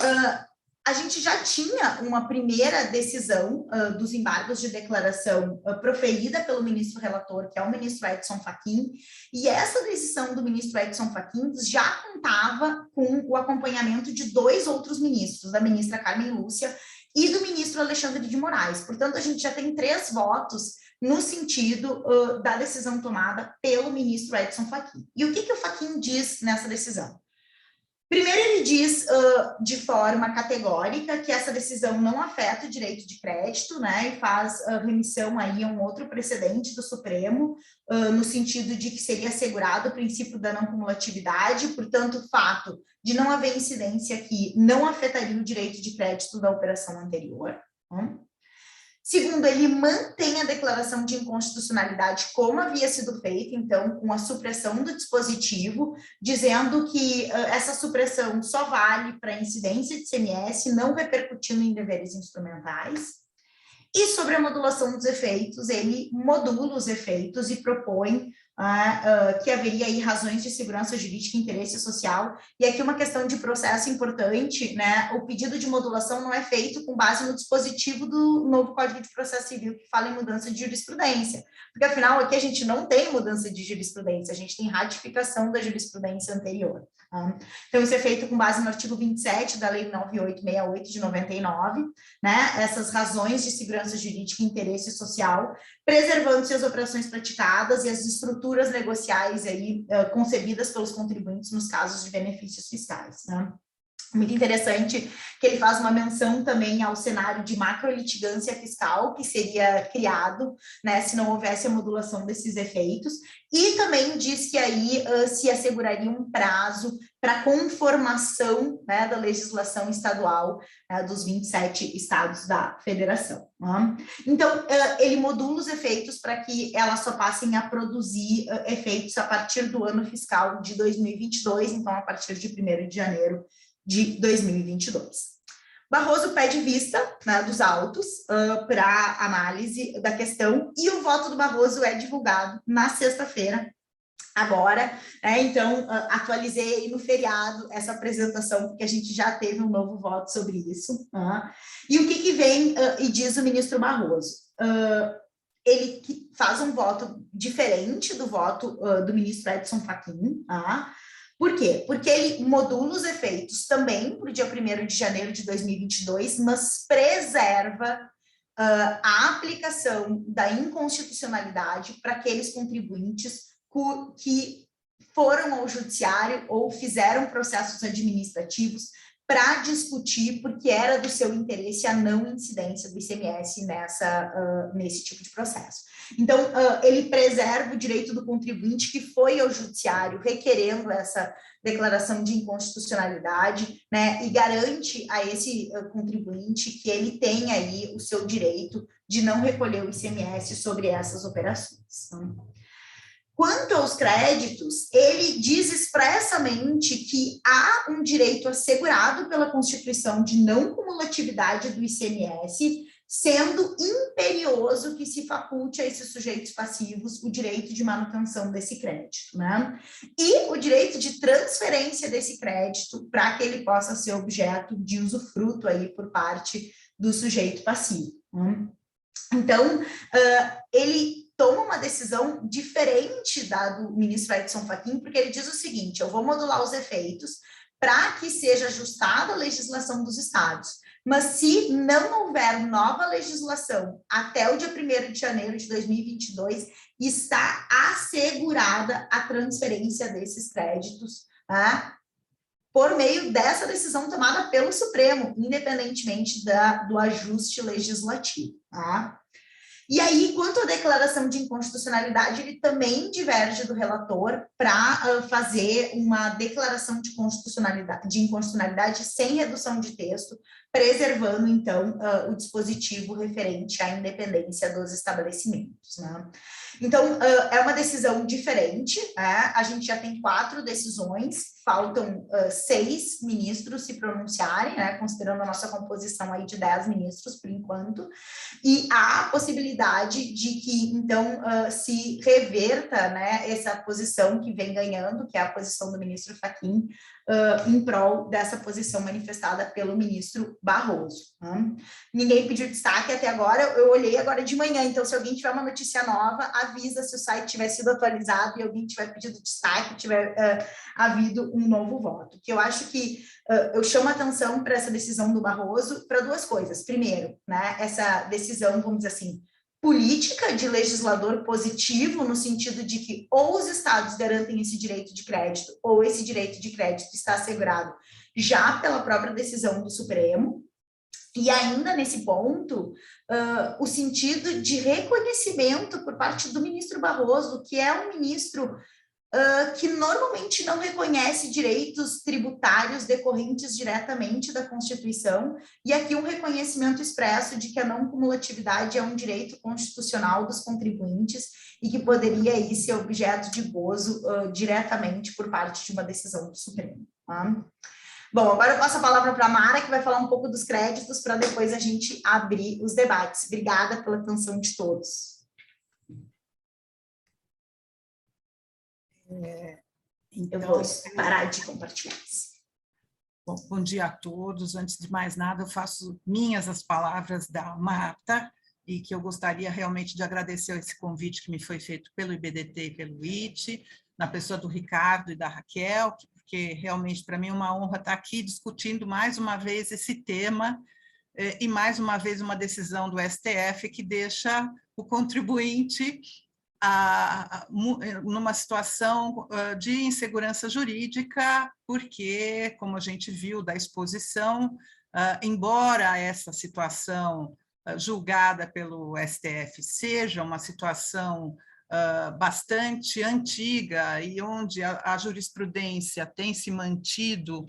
a gente já tinha uma primeira decisão dos embargos de declaração proferida pelo ministro relator, que é o ministro Edson Fachin, e essa decisão do ministro Edson Fachin já contava com o acompanhamento de 2 outros ministros, da ministra Carmen Lúcia e do ministro Alexandre de Moraes. Portanto, a gente já tem 3 votos no sentido da decisão tomada pelo ministro Edson Fachin. E o que o Fachin diz nessa decisão? Primeiro, ele diz de forma categórica que essa decisão não afeta o direito de crédito, né, e faz remissão aí a um outro precedente do Supremo, no sentido de que seria assegurado o princípio da não cumulatividade, portanto, o fato de não haver incidência aqui não afetaria o direito de crédito da operação anterior. Segundo, ele mantém a declaração de inconstitucionalidade como havia sido feita, então, com a supressão do dispositivo, dizendo que essa supressão só vale para incidência de ICMS, não repercutindo em deveres instrumentais. E sobre a modulação dos efeitos, ele modula os efeitos e propõe que haveria aí razões de segurança jurídica e interesse social, e aqui uma questão de processo importante, né, o pedido de modulação não é feito com base no dispositivo do novo Código de Processo Civil, que fala em mudança de jurisprudência, porque afinal aqui a gente não tem mudança de jurisprudência, a gente tem ratificação da jurisprudência anterior. Então isso é feito com base no artigo 27 da Lei 9868 de 99, né, essas razões de segurança jurídica e interesse social, preservando-se as operações praticadas e as estruturas negociais aí, concebidas pelos contribuintes nos casos de benefícios fiscais, né? Muito interessante que ele faz uma menção também ao cenário de macrolitigância fiscal que seria criado, né, se não houvesse a modulação desses efeitos, e também diz que aí se asseguraria um prazo para conformação, né, da legislação estadual, dos 27 estados da federação. Né? Então, ele modula os efeitos para que elas só passem a produzir efeitos a partir do ano fiscal de 2022, então a partir de 1º de janeiro de 2022. Barroso pede vista, né, dos autos para análise da questão, e o voto do Barroso é divulgado na sexta-feira, agora, né, então atualizei aí no feriado essa apresentação, porque a gente já teve um novo voto sobre isso. E o que vem e diz o ministro Barroso? Ele faz um voto diferente do voto do ministro Edson Fachin, Por quê? Porque ele modula os efeitos também para o dia 1º de janeiro de 2022, mas preserva a aplicação da inconstitucionalidade para aqueles contribuintes que foram ao judiciário ou fizeram processos administrativos para discutir, porque era do seu interesse a não incidência do ICMS nesse tipo de processo. Então, ele preserva o direito do contribuinte que foi ao judiciário requerendo essa declaração de inconstitucionalidade, né, e garante a esse contribuinte que ele tem aí o seu direito de não recolher o ICMS sobre essas operações. Quanto aos créditos, ele diz expressamente que há um direito assegurado pela Constituição de não cumulatividade do ICMS, sendo imperioso que se faculte a esses sujeitos passivos o direito de manutenção desse crédito, né? E o direito de transferência desse crédito para que ele possa ser objeto de usufruto aí por parte do sujeito passivo. Então, ele toma uma decisão diferente da do ministro Edson Fachin, porque ele diz o seguinte: eu vou modular os efeitos para que seja ajustada a legislação dos estados, mas se não houver nova legislação até o dia 1º de janeiro de 2022, está assegurada a transferência desses créditos, por meio dessa decisão tomada pelo Supremo, independentemente do ajuste legislativo. E aí, quanto à declaração de inconstitucionalidade, ele também diverge do relator para fazer uma declaração de inconstitucionalidade sem redução de texto, preservando, então, o dispositivo referente à independência dos estabelecimentos, né? Então, é uma decisão diferente, né? A gente já tem 4 decisões, faltam 6 ministros se pronunciarem, né? Considerando a nossa composição aí de 10 ministros, por enquanto, e há a possibilidade de que, então, se reverta, né, essa posição que vem ganhando, que é a posição do ministro Fachin, em prol dessa posição manifestada pelo ministro Barroso. Né? Ninguém pediu destaque até agora, eu olhei agora de manhã, então se alguém tiver uma notícia nova, avisa se o site tiver sido atualizado e alguém tiver pedido destaque, tiver havido um novo voto. Que eu acho que eu chamo a atenção para essa decisão do Barroso para 2 coisas. Primeiro, né, essa decisão, vamos dizer assim, política de legislador positivo, no sentido de que ou os estados garantem esse direito de crédito, ou esse direito de crédito está assegurado já pela própria decisão do Supremo. E ainda nesse ponto, o sentido de reconhecimento por parte do ministro Barroso, que é um ministro que normalmente não reconhece direitos tributários decorrentes diretamente da Constituição, e aqui um reconhecimento expresso de que a não cumulatividade é um direito constitucional dos contribuintes e que poderia aí ser objeto de gozo diretamente por parte de uma decisão do Supremo. Tá? Bom, agora eu passo a palavra para a Mara, que vai falar um pouco dos créditos, para depois a gente abrir os debates. Obrigada pela atenção de todos. Então, eu vou parar de compartilhar. Bom dia a todos. Antes de mais nada, eu faço minhas as palavras da Marta, e que eu gostaria realmente de agradecer esse convite que me foi feito pelo IBDT e pelo IT, na pessoa do Ricardo e da Raquel, porque realmente para mim é uma honra estar aqui discutindo mais uma vez esse tema, e mais uma vez uma decisão do STF que deixa o contribuinte numa situação de insegurança jurídica, porque, como a gente viu da exposição, embora essa situação julgada pelo STF seja uma situação bastante antiga e onde a jurisprudência tem se mantido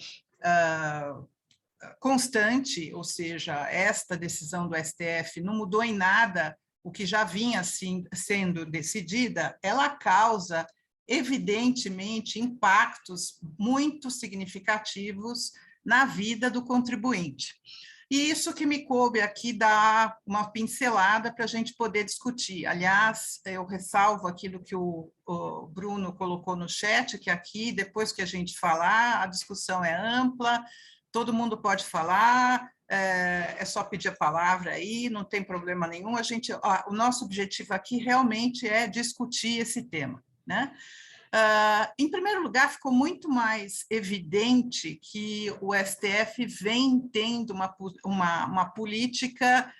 constante, ou seja, esta decisão do STF não mudou em nada o que já vinha assim, sendo decidida, ela causa, evidentemente, impactos muito significativos na vida do contribuinte. E isso que me coube aqui dar uma pincelada para a gente poder discutir. Aliás, eu ressalvo aquilo que o Bruno colocou no chat, que aqui, depois que a gente falar, a discussão é ampla, todo mundo pode falar, é só pedir a palavra aí, não tem problema nenhum. O nosso objetivo aqui realmente é discutir esse tema, né? Em primeiro lugar, ficou muito mais evidente que o STF vem tendo uma política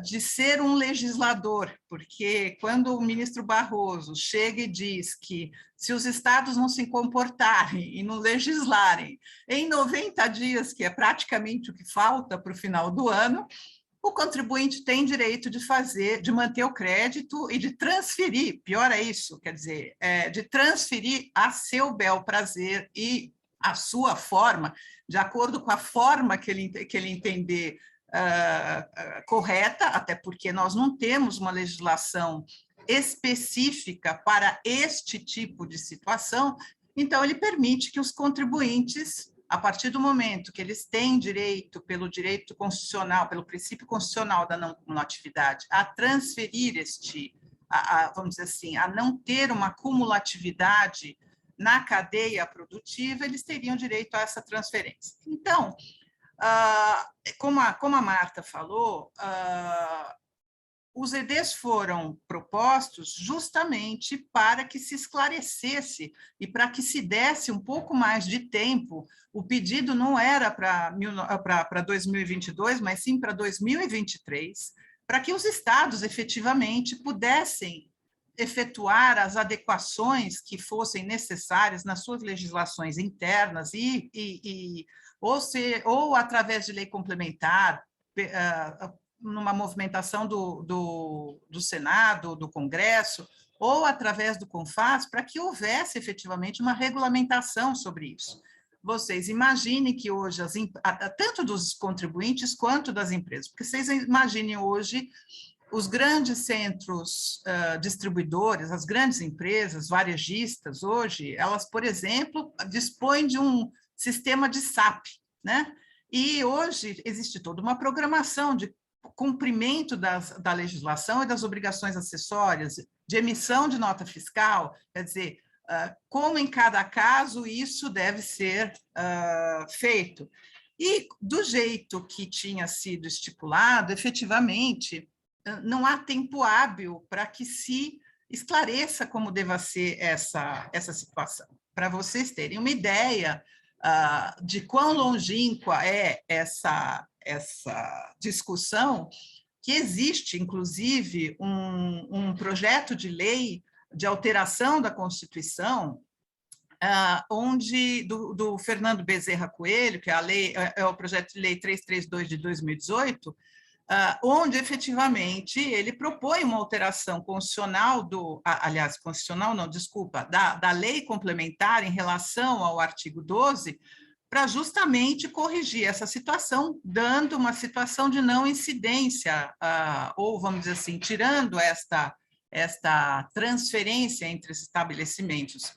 de ser um legislador, porque quando o ministro Barroso chega e diz que se os estados não se comportarem e não legislarem em 90 dias, que é praticamente o que falta para o final do ano, o contribuinte tem direito de manter o crédito e de transferir, pior é isso, quer dizer, de transferir a seu bel prazer e a sua forma, de acordo com a forma que ele entender correta, até porque nós não temos uma legislação específica para este tipo de situação, então ele permite que os contribuintes, a partir do momento que eles têm direito, pelo direito constitucional, pelo princípio constitucional da não cumulatividade, a transferir vamos dizer assim, a não ter uma cumulatividade na cadeia produtiva, eles teriam direito a essa transferência. Então, como a Marta falou, os EDs foram propostos justamente para que se esclarecesse e para que se desse um pouco mais de tempo. O pedido não era para 2022, mas sim para 2023, para que os estados efetivamente pudessem efetuar as adequações que fossem necessárias nas suas legislações internas ou através de lei complementar, numa movimentação do Senado, do Congresso, ou através do CONFAS, para que houvesse efetivamente uma regulamentação sobre isso. Vocês imaginem que hoje, tanto dos contribuintes quanto das empresas, porque vocês imaginem hoje os grandes centros distribuidores, as grandes empresas varejistas hoje, elas, por exemplo, dispõem de um sistema de SAP, né? E hoje existe toda uma programação de cumprimento da legislação e das obrigações acessórias, de emissão de nota fiscal, quer dizer, como em cada caso isso deve ser feito. E do jeito que tinha sido estipulado, efetivamente, não há tempo hábil para que se esclareça como deva ser essa situação. Para vocês terem uma ideia de quão longínqua é essa discussão, que existe, inclusive, um projeto de lei de alteração da Constituição, do Fernando Bezerra Coelho, que é o projeto de lei 332 de 2018, onde efetivamente ele propõe uma alteração constitucional da lei complementar em relação ao artigo 12, para justamente corrigir essa situação, dando uma situação de não incidência, ou vamos dizer assim, tirando esta transferência entre estabelecimentos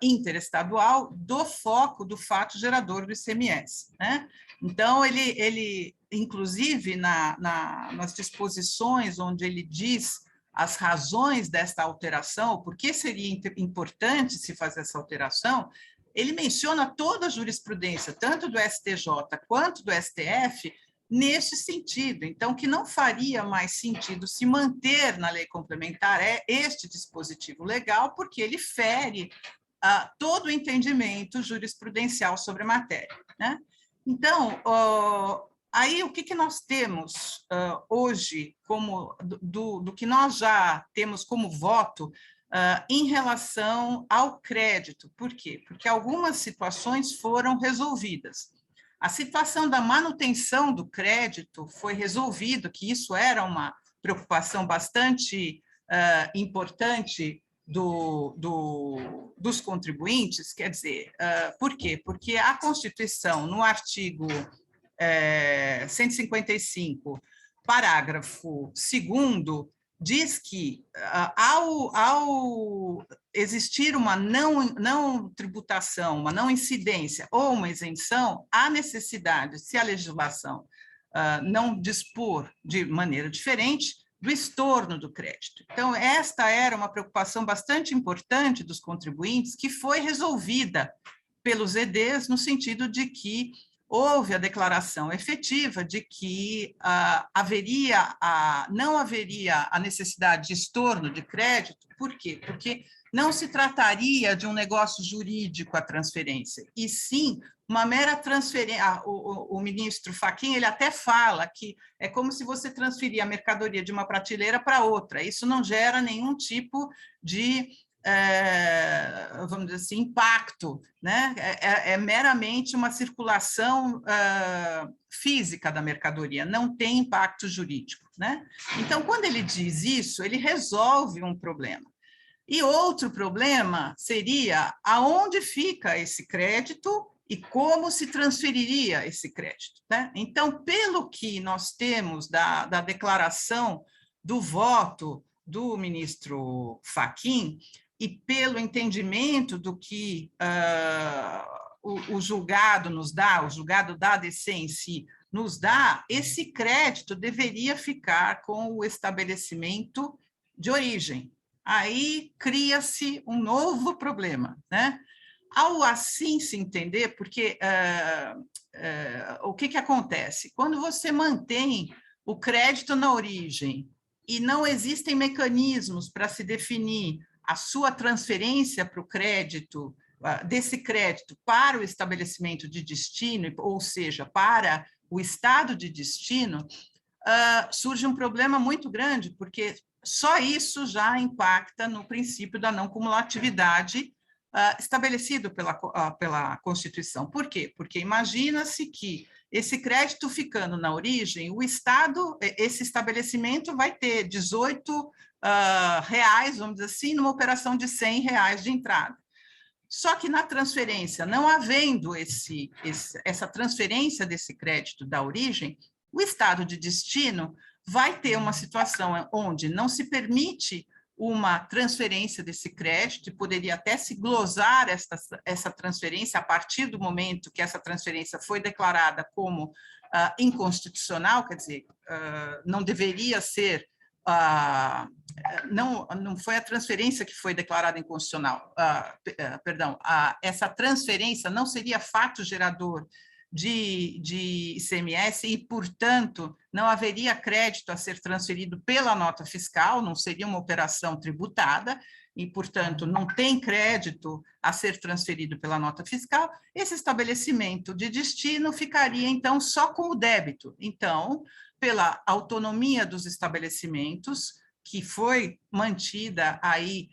interestadual do foco do fato gerador do ICMS, né? Então, ele inclusive, nas disposições onde ele diz as razões desta alteração, por que seria importante se fazer essa alteração, ele menciona toda a jurisprudência, tanto do STJ quanto do STF, neste sentido. Então, que não faria mais sentido se manter na lei complementar este dispositivo legal, porque ele fere todo o entendimento jurisprudencial sobre a matéria, né? Então, aí o que nós temos hoje, do que nós já temos como voto em relação ao crédito? Por quê? Porque algumas situações foram resolvidas. A situação da manutenção do crédito foi resolvida, que isso era uma preocupação bastante importante dos contribuintes, quer dizer, por quê? Porque a Constituição, no artigo 155, parágrafo 2º, diz que, ao existir uma não tributação, uma não incidência ou uma isenção, há necessidade, se a legislação não dispor de maneira diferente, do estorno do crédito. Então, esta era uma preocupação bastante importante dos contribuintes, que foi resolvida pelos EDs, no sentido de que houve a declaração efetiva de que não haveria a necessidade de estorno de crédito. Por quê? Porque não se trataria de um negócio jurídico a transferência, e sim uma mera transferência. O ministro Fachin, ele até fala que é como se você transferir a mercadoria de uma prateleira para outra. Isso não gera nenhum tipo de, vamos dizer assim, impacto, né? É meramente uma circulação física da mercadoria, não tem impacto jurídico, né? Então, quando ele diz isso, ele resolve um problema. E outro problema seria aonde fica esse crédito e como se transferiria esse crédito, né? Então, pelo que nós temos da declaração do voto do ministro Fachin e pelo entendimento do que o julgado nos dá, o julgado da ADC em si nos dá, esse crédito deveria ficar com o estabelecimento de origem. Aí cria-se um novo problema, né? Ao assim se entender, porque o que acontece? Quando você mantém o crédito na origem e não existem mecanismos para se definir a sua transferência para o crédito, desse crédito para o estabelecimento de destino, ou seja, para o estado de destino, surge um problema muito grande, porque só isso já impacta no princípio da não cumulatividade estabelecido pela Constituição. Por quê? Porque imagina-se que esse crédito ficando na origem, o Estado, esse estabelecimento vai ter 18 reais, vamos dizer assim, numa operação de 100 reais de entrada. Só que na transferência, não havendo essa transferência desse crédito da origem, o Estado de destino vai ter uma situação onde não se permite uma transferência desse crédito, e poderia até se glosar essa transferência a partir do momento que essa transferência foi declarada como inconstitucional, quer dizer, não deveria ser, não foi a transferência que foi declarada inconstitucional, perdão, essa transferência não seria fato gerador de ICMS e, portanto, não haveria crédito a ser transferido pela nota fiscal, não seria uma operação tributada e, portanto, não tem crédito a ser transferido pela nota fiscal, esse estabelecimento de destino ficaria, então, só com o débito. Então, pela autonomia dos estabelecimentos, que foi mantida aí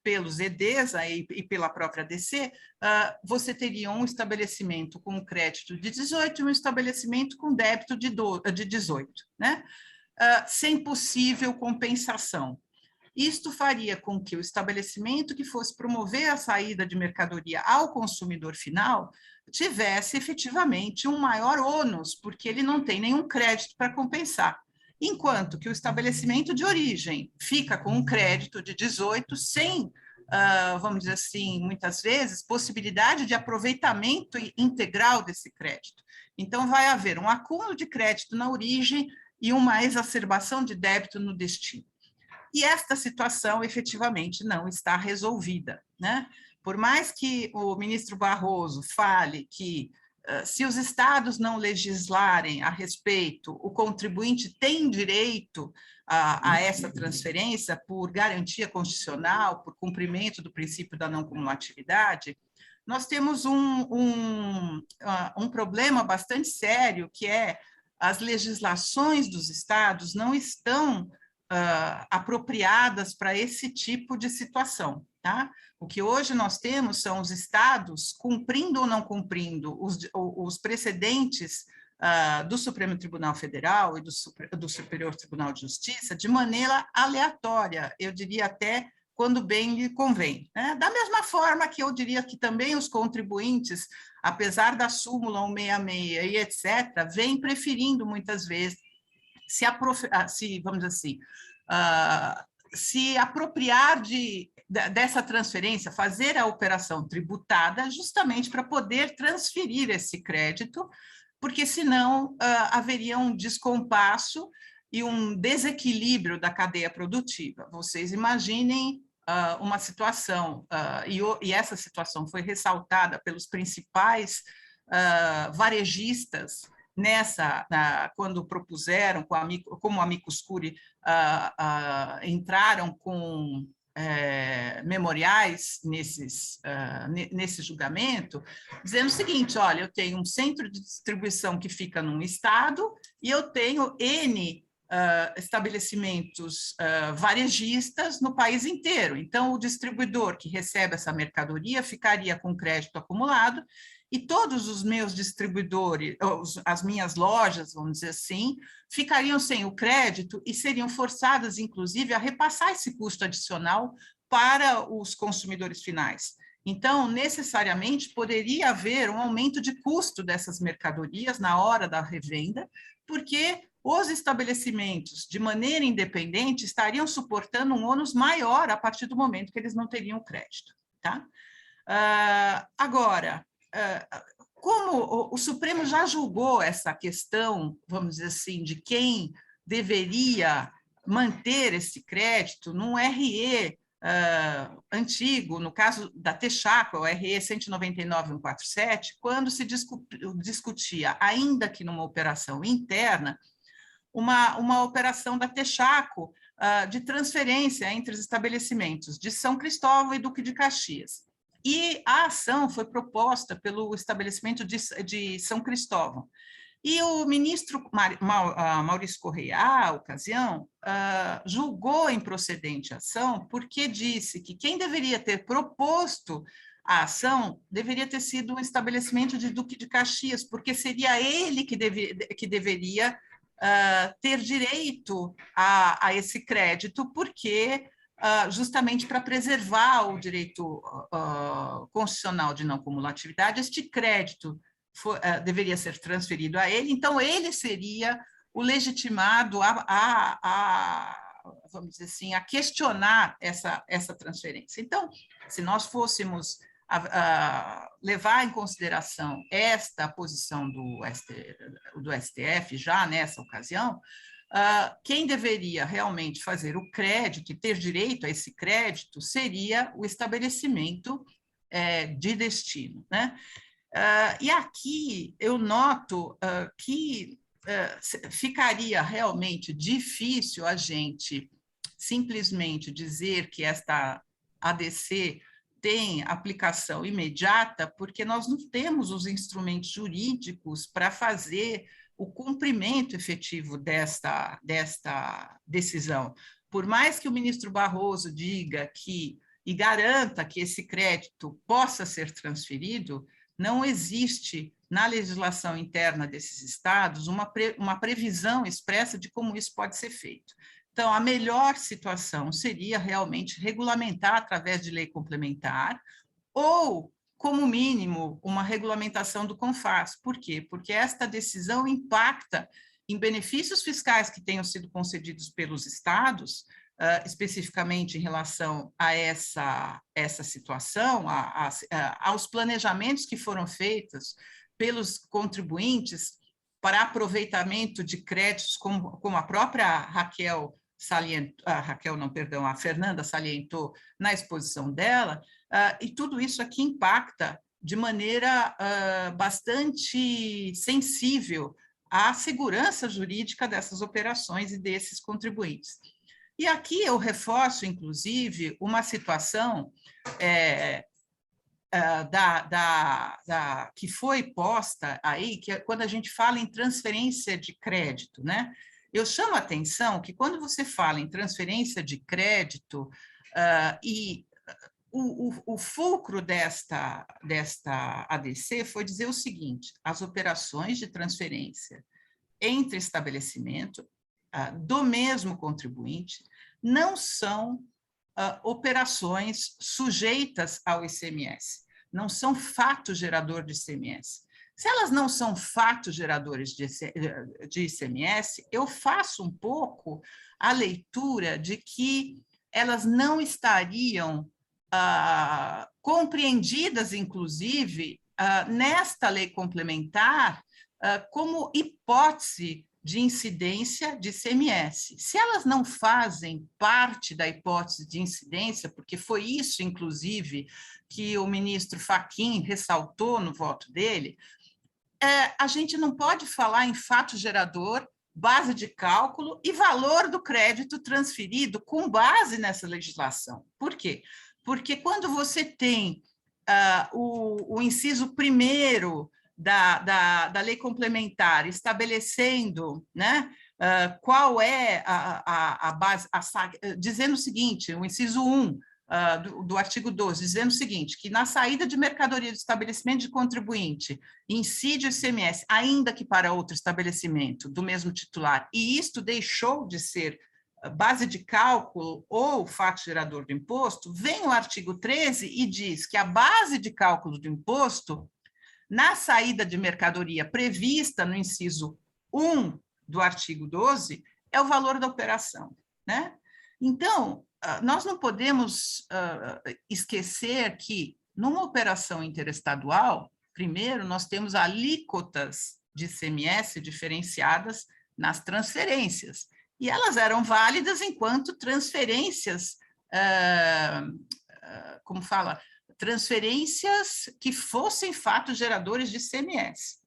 pelos EDs e pela própria DC, você teria um estabelecimento com crédito de 18 e um estabelecimento com débito de 18, né? Sem possível compensação. Isto faria com que o estabelecimento que fosse promover a saída de mercadoria ao consumidor final tivesse efetivamente um maior ônus, porque ele não tem nenhum crédito para compensar. Enquanto que o estabelecimento de origem fica com um crédito de 18 sem, vamos dizer assim, muitas vezes, possibilidade de aproveitamento integral desse crédito. Então, vai haver um acúmulo de crédito na origem e uma exacerbação de débito no destino. E esta situação, efetivamente, não está resolvida, né? Por mais que o ministro Barroso fale que se os estados não legislarem a respeito, o contribuinte tem direito a essa transferência por garantia constitucional, por cumprimento do princípio da não cumulatividade, nós temos um problema bastante sério, que é as legislações dos estados não estão apropriadas para esse tipo de situação, tá? O que hoje nós temos são os estados cumprindo ou não cumprindo os precedentes do Supremo Tribunal Federal e do Superior Tribunal de Justiça de maneira aleatória, eu diria até quando bem lhe convém, né? Da mesma forma que eu diria que também os contribuintes, apesar da súmula 166 e etc., vêm preferindo muitas vezes vamos dizer assim, se apropriar dessa transferência, fazer a operação tributada justamente para poder transferir esse crédito, porque senão haveria um descompasso e um desequilíbrio da cadeia produtiva. Vocês imaginem uma situação, e essa situação foi ressaltada pelos principais varejistas quando propuseram, como amicus curiae, entraram com memoriais nesse julgamento, dizendo o seguinte: olha, eu tenho um centro de distribuição que fica num estado e eu tenho N estabelecimentos varejistas no país inteiro. Então, o distribuidor que recebe essa mercadoria ficaria com crédito acumulado e todos os meus distribuidores, as minhas lojas, vamos dizer assim, ficariam sem o crédito e seriam forçadas, inclusive, a repassar esse custo adicional para os consumidores finais. Então, necessariamente, poderia haver um aumento de custo dessas mercadorias na hora da revenda, porque os estabelecimentos, de maneira independente, estariam suportando um ônus maior a partir do momento que eles não teriam crédito, tá? Agora, como o Supremo já julgou essa questão, vamos dizer assim, de quem deveria manter esse crédito num RE antigo, no caso da Texaco, o RE 199.147, quando se discutia, ainda que numa operação interna, uma operação da Texaco de transferência entre os estabelecimentos de São Cristóvão e Duque de Caxias. E a ação foi proposta pelo estabelecimento de São Cristóvão. E o ministro Maurício Correia, à ocasião, julgou improcedente a ação porque disse que quem deveria ter proposto a ação deveria ter sido um estabelecimento de Duque de Caxias, porque seria ele que deveria ter direito a esse crédito, porque justamente para preservar o direito constitucional de não cumulatividade, este crédito deveria ser transferido a ele, então ele seria o legitimado vamos dizer assim, a questionar essa transferência. Então, se nós fôssemos levar em consideração esta posição do STF já nessa ocasião, quem deveria realmente fazer o crédito e ter direito a esse crédito seria o estabelecimento de destino, né? E aqui eu noto que ficaria realmente difícil a gente simplesmente dizer que esta ADC tem aplicação imediata, porque nós não temos os instrumentos jurídicos para fazer o cumprimento efetivo desta decisão. Por mais que o ministro Barroso diga e garanta que esse crédito possa ser transferido, não existe na legislação interna desses estados uma previsão expressa de como isso pode ser feito. Então, a melhor situação seria realmente regulamentar através de lei complementar ou, como mínimo, uma regulamentação do CONFAS. Por quê? Porque esta decisão impacta em benefícios fiscais que tenham sido concedidos pelos estados, especificamente em relação a essa situação, aos planejamentos que foram feitos pelos contribuintes para aproveitamento de créditos, como a própria a Fernanda salientou na exposição dela, e tudo isso aqui impacta de maneira bastante sensível à segurança jurídica dessas operações e desses contribuintes. E aqui eu reforço, inclusive, uma situação que foi posta aí, que é quando a gente fala em transferência de crédito, né? Eu chamo a atenção que quando você fala em transferência de crédito, o fulcro desta ADC foi dizer o seguinte: as operações de transferência entre estabelecimento do mesmo contribuinte não são operações sujeitas ao ICMS, não são fato gerador de ICMS. Se elas não são fatos geradores de ICMS, eu faço um pouco a leitura de que elas não estariam compreendidas, inclusive, nesta lei complementar, como hipótese de incidência de ICMS. Se elas não fazem parte da hipótese de incidência, porque foi isso, inclusive, que o ministro Fachin ressaltou no voto dele, a gente não pode falar em fato gerador, base de cálculo e valor do crédito transferido com base nessa legislação. Por quê? Porque quando você tem o inciso 1º da lei complementar estabelecendo, né, qual é a base, dizendo o seguinte, o inciso 1 do artigo 12, dizendo o seguinte, que na saída de mercadoria do estabelecimento de contribuinte incide o ICMS, ainda que para outro estabelecimento do mesmo titular, e isto deixou de ser base de cálculo ou fato gerador do imposto, vem o artigo 13 e diz que a base de cálculo do imposto na saída de mercadoria prevista no inciso 1 do artigo 12 é o valor da operação, né? Então, nós não podemos esquecer que, numa operação interestadual, primeiro, nós temos alíquotas de ICMS diferenciadas nas transferências, e elas eram válidas enquanto transferências, como fala, transferências que fossem fatos geradores de ICMS.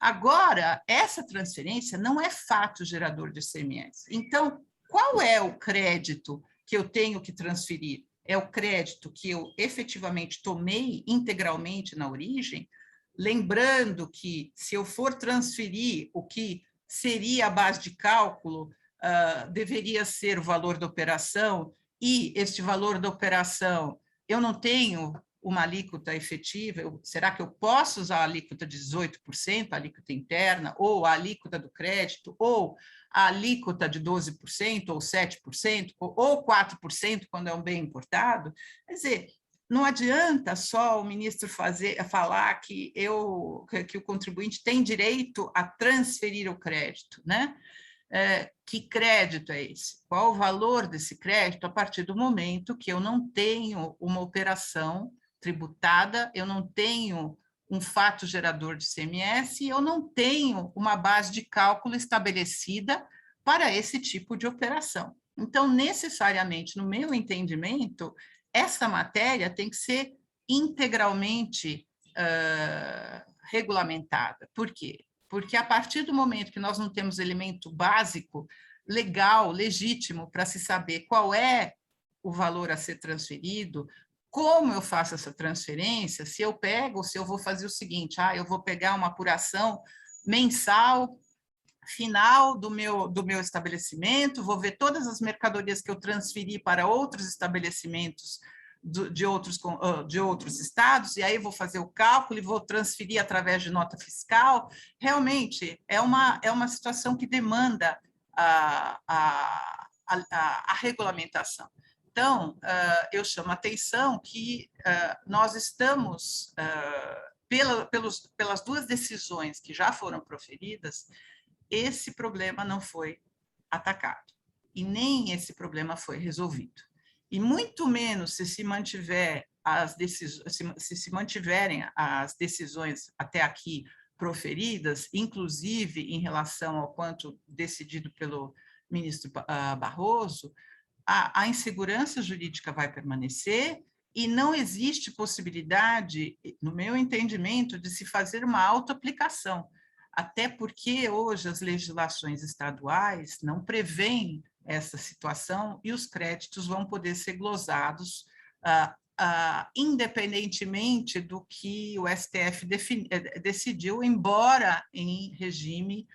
Agora, essa transferência não é fato gerador de ICMS. Então, qual é o crédito que eu tenho que transferir? É o crédito que eu efetivamente tomei integralmente na origem, lembrando que, se eu for transferir o que seria a base de cálculo, deveria ser o valor da operação, e este valor da operação, eu não tenho uma alíquota efetiva, será que eu posso usar a alíquota de 18%, a alíquota interna, ou a alíquota do crédito, ou a alíquota de 12%, ou 7%, ou 4% quando é um bem importado? Quer dizer, não adianta só o ministro falar que o contribuinte tem direito a transferir o crédito, né? Que crédito é esse? Qual o valor desse crédito a partir do momento que eu não tenho uma operação tributada, eu não tenho um fato gerador de ICMS e eu não tenho uma base de cálculo estabelecida para esse tipo de operação. Então, necessariamente, no meu entendimento, essa matéria tem que ser integralmente regulamentada. Por quê? Porque a partir do momento que nós não temos elemento básico, legal, legítimo, para se saber qual é o valor a ser transferido, como eu faço essa transferência, se eu pego, se eu vou fazer o seguinte, eu vou pegar uma apuração mensal, final do meu estabelecimento, vou ver todas as mercadorias que eu transferi para outros estabelecimentos de outros estados, e aí vou fazer o cálculo e vou transferir através de nota fiscal. Realmente, é uma situação que demanda a regulamentação. Então, eu chamo a atenção que nós estamos, pelas duas decisões que já foram proferidas, esse problema não foi atacado, e nem esse problema foi resolvido. E muito menos se mantiverem as decisões até aqui proferidas, inclusive em relação ao quanto decidido pelo ministro Barroso, a insegurança jurídica vai permanecer e não existe possibilidade, no meu entendimento, de se fazer uma autoaplicação, até porque hoje as legislações estaduais não prevêem essa situação e os créditos vão poder ser glosados independentemente do que o STF decidiu, embora em regime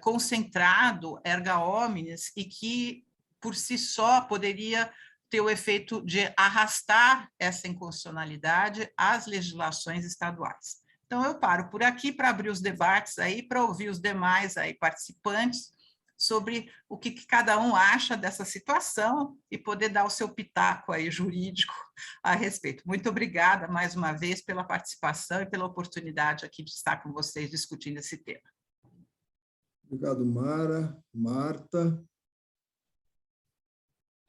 concentrado, erga omnes, e que, por si só, poderia ter o efeito de arrastar essa inconstitucionalidade às legislações estaduais. Então, eu paro por aqui para abrir os debates aí, para ouvir os demais aí participantes sobre o que cada um acha dessa situação e poder dar o seu pitaco aí jurídico a respeito. Muito obrigada, mais uma vez, pela participação e pela oportunidade aqui de estar com vocês discutindo esse tema. Obrigado, Mara, Marta,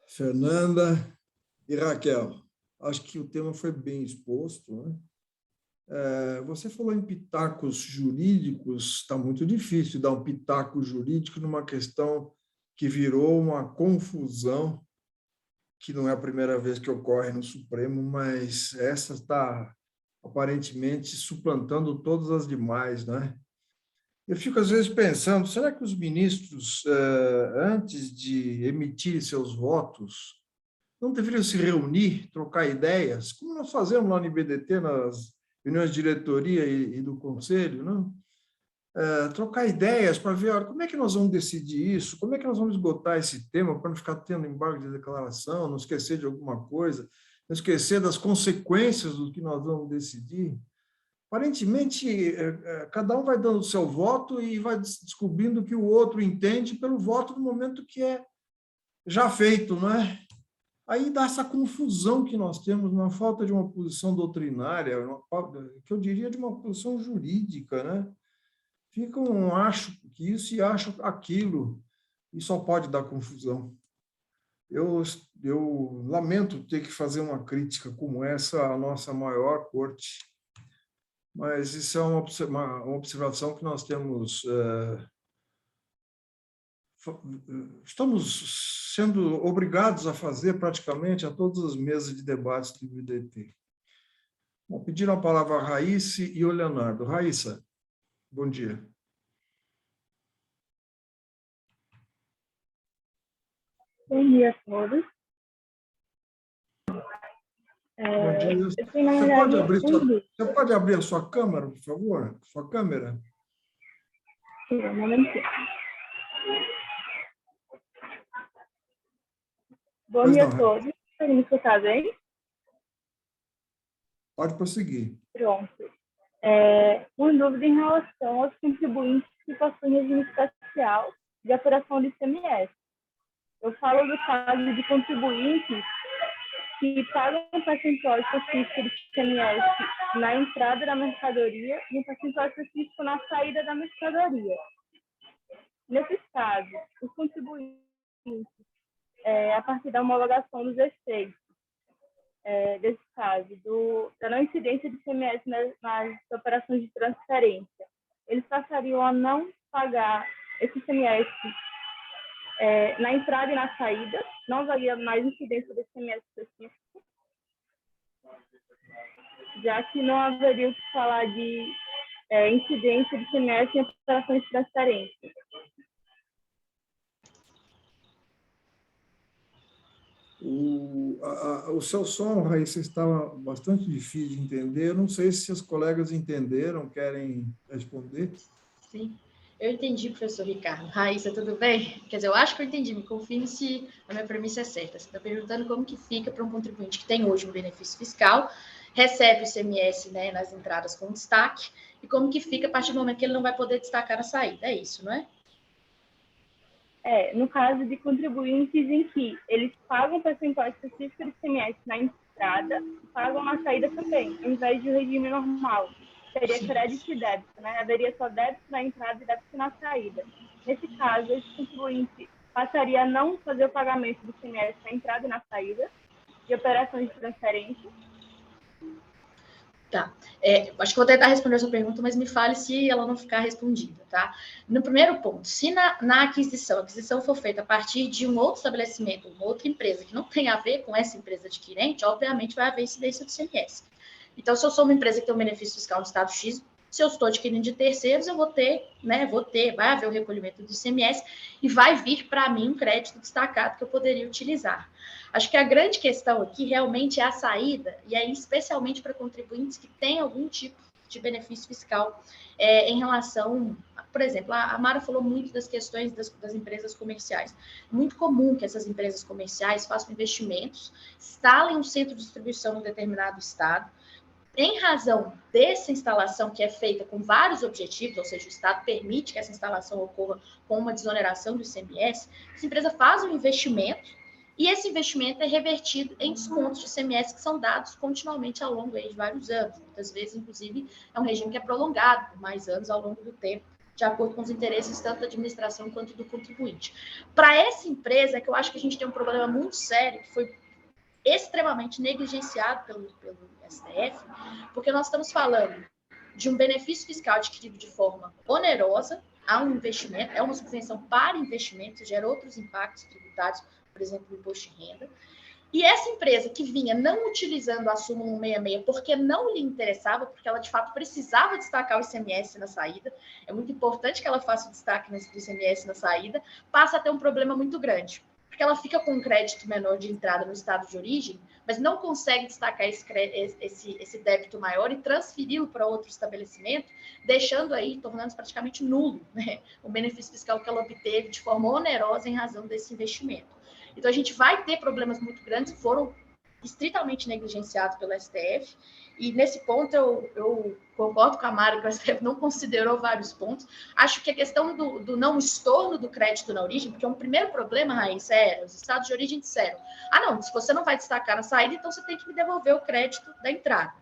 Fernanda e Raquel. Acho que o tema foi bem exposto, né? Você falou em pitacos jurídicos, está muito difícil dar um pitaco jurídico numa questão que virou uma confusão, que não é a primeira vez que ocorre no Supremo, mas essa está aparentemente suplantando todas as demais, né? Eu fico, às vezes, pensando, será que os ministros, antes de emitirem seus votos, não deveriam se reunir, trocar ideias, como nós fazemos lá no IBDT, nas reuniões de diretoria e do conselho, não? Trocar ideias para ver, olha, como é que nós vamos decidir isso, como é que nós vamos esgotar esse tema para não ficar tendo embargo de declaração, não esquecer de alguma coisa, não esquecer das consequências do que nós vamos decidir. Aparentemente, cada um vai dando o seu voto e vai descobrindo o que o outro entende pelo voto no momento que é já feito, não é? Aí dá essa confusão que nós temos, uma falta de uma posição doutrinária, que eu diria de uma posição jurídica, né? Fica um acho que isso e acho aquilo, e só pode dar confusão. Eu lamento ter que fazer uma crítica como essa à nossa maior corte, mas isso é uma observação que nós temos. Estamos sendo obrigados a fazer praticamente a todas as mesas de debates do IBDT. Bom, pediram a palavra a Raíssa e o Leonardo. Raíssa, bom dia. Bom dia a todos. Bom dia. Eu tenho, na verdade, Você pode abrir a sua câmera, por favor? Sua câmera. Sim, um momentinho. Bom dia a todos. Estão me escutando bem? Pode prosseguir. Pronto. Uma dúvida em relação aos contribuintes que possuem regime especial de apuração do ICMS. Eu falo do caso de contribuintes que pagam um percentual específico do ICMS na entrada da mercadoria e um percentual específico na saída da mercadoria. Nesses casos, os contribuintes, a partir da homologação dos efeitos, desse caso, da não incidência de ICMS nas operações de transferência, eles passariam a não pagar esse ICMS na entrada e na saída, não haveria mais incidência de ICMS específico, já que não haveria o que falar de incidência de ICMS em operações de transferência. O seu som, Raíssa, estava bastante difícil de entender. Eu não sei se os colegas entenderam, querem responder. Sim, eu entendi, professor Ricardo. Raíssa, tudo bem? Quer dizer, eu acho que eu entendi, me confirme se a minha premissa é certa. Você está perguntando como que fica para um contribuinte que tem hoje um benefício fiscal, recebe o ICMS, né, nas entradas com destaque, e como que fica a partir do momento que ele não vai poder destacar na saída. É isso, não é? No caso de contribuintes em que eles pagam um percentual específico de ICMS na entrada e pagam na saída também, ao invés de um regime normal. Seria crédito e débito, né? Haveria só débito na entrada e débito na saída. Nesse caso, esse contribuinte passaria a não fazer o pagamento do ICMS na entrada e na saída de operações de transferência. Tá. Acho que vou tentar responder a sua pergunta, mas me fale se ela não ficar respondida, tá? No primeiro ponto, se na aquisição, a aquisição for feita a partir de um outro estabelecimento, uma outra empresa que não tem a ver com essa empresa adquirente, obviamente vai haver incidência do ICMS. Então, se eu sou uma empresa que tem um benefício fiscal no estado X, se eu estou adquirindo de terceiros, eu vou ter, vai haver o recolhimento do ICMS e vai vir para mim um crédito destacado que eu poderia utilizar. Acho que a grande questão aqui realmente é a saída, e aí especialmente para contribuintes que têm algum tipo de benefício fiscal em relação, por exemplo, a Mara falou muito das questões das empresas comerciais. Muito comum que essas empresas comerciais façam investimentos, instalem um centro de distribuição em um determinado estado. Em razão dessa instalação que é feita com vários objetivos, ou seja, o Estado permite que essa instalação ocorra com uma desoneração do ICMS, essa empresa faz um investimento e esse investimento é revertido em descontos de ICMS que são dados continuamente ao longo de vários anos. Muitas vezes, inclusive, é um regime que é prolongado por mais anos ao longo do tempo, de acordo com os interesses tanto da administração quanto do contribuinte. Para essa empresa, é que eu acho que a gente tem um problema muito sério, que foi extremamente negligenciado pelo STF, porque nós estamos falando de um benefício fiscal adquirido de forma onerosa a um investimento, é uma subvenção para investimento, gera outros impactos tributários, por exemplo, o imposto de renda. E essa empresa que vinha não utilizando a súmula 166 porque não lhe interessava, porque ela de fato precisava destacar o ICMS na saída, é muito importante que ela faça o destaque do ICMS na saída, passa a ter um problema muito grande, porque ela fica com um crédito menor de entrada no estado de origem, mas não consegue destacar esse débito maior e transferi-lo para outro estabelecimento, deixando aí, tornando-se praticamente nulo, né, o benefício fiscal que ela obteve de forma onerosa em razão desse investimento. Então, a gente vai ter problemas muito grandes que foram estritamente negligenciados pelo STF, e nesse ponto eu concordo com a Mara que o STF não considerou vários pontos. Acho que a questão do não estorno do crédito na origem, porque um primeiro problema, Raíssa, os estados de origem disseram, não, se você não vai destacar na saída, então você tem que me devolver o crédito da entrada.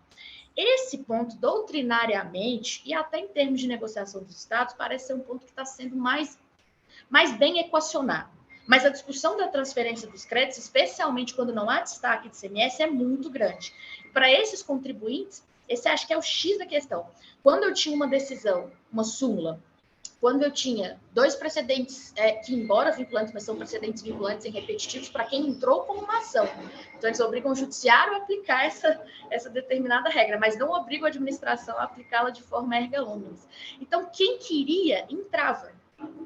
Esse ponto, doutrinariamente, e até em termos de negociação dos estados, parece ser um ponto que está sendo mais bem equacionado. Mas a discussão da transferência dos créditos, especialmente quando não há destaque de ICMS, é muito grande. Para esses contribuintes, esse acho que é o X da questão. Quando eu tinha uma decisão, uma súmula, quando eu tinha 2 precedentes, que embora vinculantes, mas são precedentes vinculantes e repetitivos para quem entrou com uma ação. Então, eles obrigam o judiciário a aplicar essa determinada regra, mas não obrigam a administração a aplicá-la de forma erga omnes. Então, quem queria, entrava.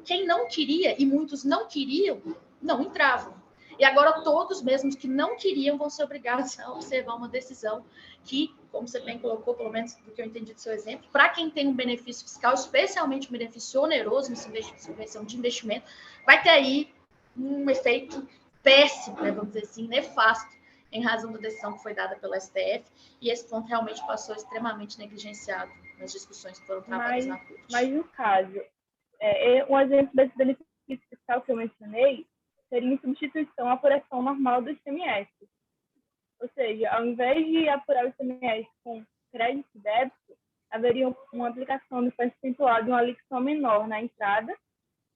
Quem não queria, e muitos não queriam, não entravam. E agora todos, mesmo que não queriam, vão ser obrigados a observar uma decisão que, como você bem colocou, pelo menos do que eu entendi do seu exemplo, para quem tem um benefício fiscal, especialmente um benefício oneroso nessa subvenção de investimento, vai ter aí um efeito péssimo, né, vamos dizer assim, nefasto, em razão da decisão que foi dada pelo STF, e esse ponto realmente passou extremamente negligenciado nas discussões que foram travadas na Corte. Mas no caso, um exemplo desse benefício fiscal que eu mencionei seria em substituição à apuração normal do ICMS. Ou seja, ao invés de apurar o ICMS com crédito e débito, haveria uma aplicação do percentual de uma alíquota menor na entrada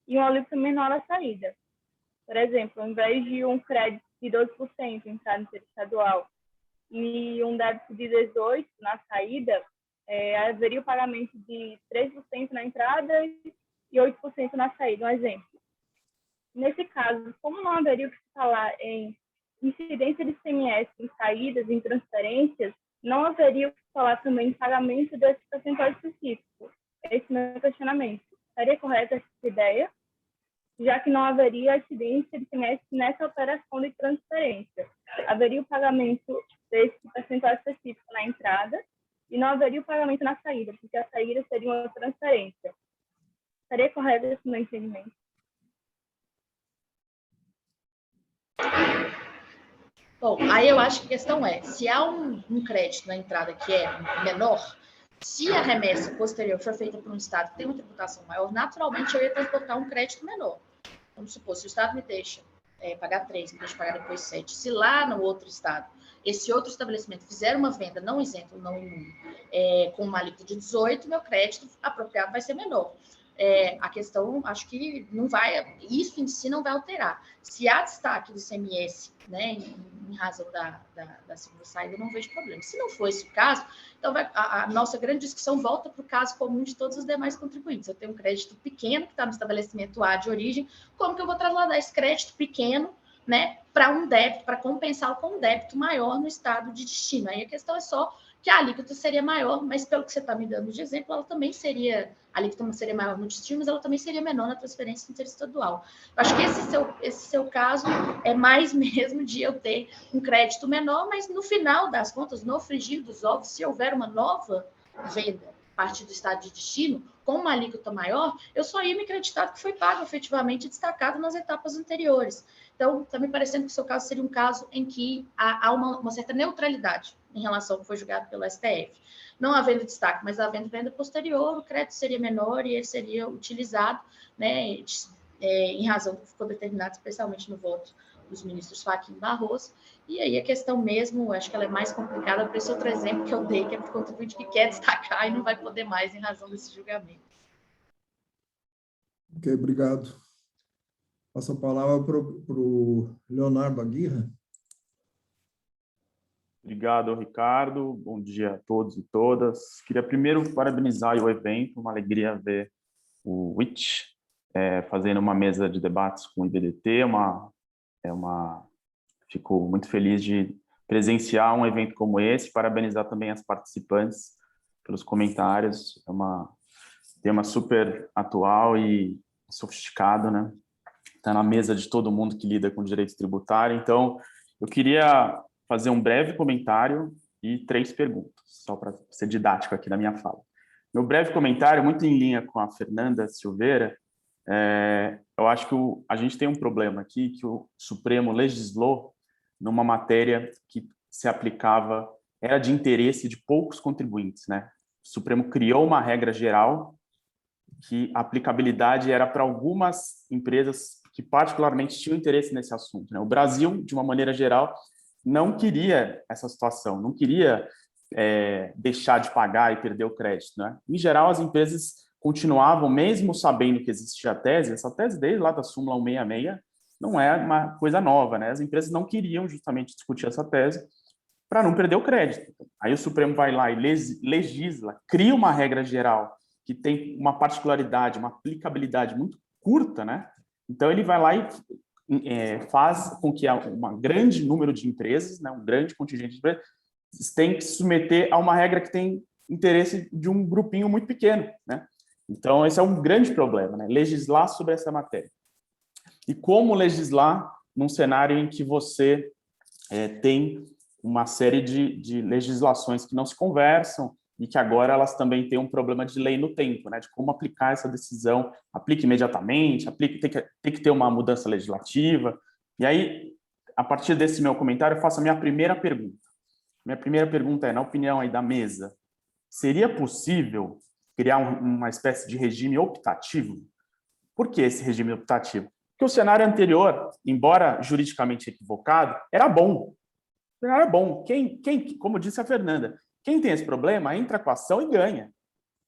e uma alíquota menor na saída. Por exemplo, ao invés de um crédito de 12% entrada interestadual e um débito de 18% na saída, haveria o pagamento de 3% na entrada e 8% na saída, um exemplo. Nesse caso, como não haveria o que se falar em incidência de ICMS em saídas, em transferências, não haveria o que se falar também em pagamento desse percentual específico. Esse é o meu questionamento. Estaria correta essa ideia? Já que não haveria incidência de ICMS nessa operação de transferência. Haveria o pagamento desse percentual específico na entrada e não haveria o pagamento na saída, porque a saída seria uma transferência. Estaria correto esse meu entendimento? Bom, aí eu acho que a questão é, se há um crédito na entrada que é menor, se a remessa posterior for feita por um Estado que tem uma tributação maior, naturalmente eu ia transportar um crédito menor. Vamos supor, se o Estado me deixa pagar 3, me deixa pagar depois 7, se lá no outro Estado, esse outro estabelecimento fizer uma venda não isenta ou não imune, com uma alíquota de 18, meu crédito apropriado vai ser menor. A questão, acho que não vai, isso em si não vai alterar. Se há destaque do ICMS, né, em razão da segunda saída, eu não vejo problema. Se não for esse o caso, então a nossa grande discussão volta para o caso comum de todos os demais contribuintes. Eu tenho um crédito pequeno que está no estabelecimento A de origem, como que eu vou trasladar esse crédito pequeno, né, para um débito, para compensá-lo com um débito maior no estado de destino? Aí a questão é só que a alíquota seria maior, mas pelo que você está me dando de exemplo, ela também seria, a alíquota seria maior no destino, mas ela também seria menor na transferência interestadual. Eu acho que esse seu caso é mais mesmo de eu ter um crédito menor, mas no final das contas, no frigir dos ovos, se houver uma nova venda a partir do estado de destino, com uma alíquota maior, eu só ia me acreditar que foi pago efetivamente destacado nas etapas anteriores. Então, está me parecendo que o seu caso seria um caso em que há uma certa neutralidade em relação ao que foi julgado pelo STF. Não havendo destaque, mas havendo venda posterior, o crédito seria menor e ele seria utilizado, né, em razão do que ficou determinado, especialmente no voto dos ministros Fachin e Barroso. E aí a questão mesmo, acho que ela é mais complicada para esse outro exemplo que eu dei, que é para o contribuinte que quer destacar e não vai poder mais em razão desse julgamento. Ok, obrigado. Passo a palavra para o Leonardo Aguirre. Obrigado, Ricardo. Bom dia a todos e todas. Queria primeiro parabenizar o evento, uma alegria ver o WIT fazendo uma mesa de debates com o IBDT. Fico muito feliz de presenciar um evento como esse, parabenizar também as participantes pelos comentários. É um tema super atual e sofisticado, né? Está na mesa de todo mundo que lida com direito tributário. Então, eu queria fazer um breve comentário e 3 perguntas, só para ser didático aqui na minha fala. Meu breve comentário, muito em linha com a Fernanda Silveira, eu acho que a gente tem um problema aqui, que o Supremo legislou numa matéria que se aplicava, era de interesse de poucos contribuintes, né? O Supremo criou uma regra geral que a aplicabilidade era para algumas empresas que particularmente tinham interesse nesse assunto, né? O Brasil, de uma maneira geral, não queria essa situação, não queria deixar de pagar e perder o crédito, né? Em geral, as empresas continuavam, mesmo sabendo que existia a tese, essa tese desde lá da súmula 166, não é uma coisa nova, né? As empresas não queriam justamente discutir essa tese para não perder o crédito. Aí o Supremo vai lá e legisla, cria uma regra geral que tem uma particularidade, uma aplicabilidade muito curta, né? Então ele vai lá e faz com que um grande número de empresas, né, um grande contingente de empresas, tem que se submeter a uma regra que tem interesse de um grupinho muito pequeno, né? Então esse é um grande problema, né? Legislar sobre essa matéria. E como legislar num cenário em que você tem uma série de legislações que não se conversam e que agora elas também têm um problema de lei no tempo, né, de como aplicar essa decisão, aplica imediatamente, tem que ter uma mudança legislativa. E aí, a partir desse meu comentário, eu faço a minha primeira pergunta. Minha primeira pergunta é, na opinião aí da mesa, seria possível criar uma espécie de regime optativo? Por que esse regime optativo? Porque o cenário anterior, embora juridicamente equivocado, era bom. Era bom. Como disse a Fernanda, quem tem esse problema entra com a ação e ganha.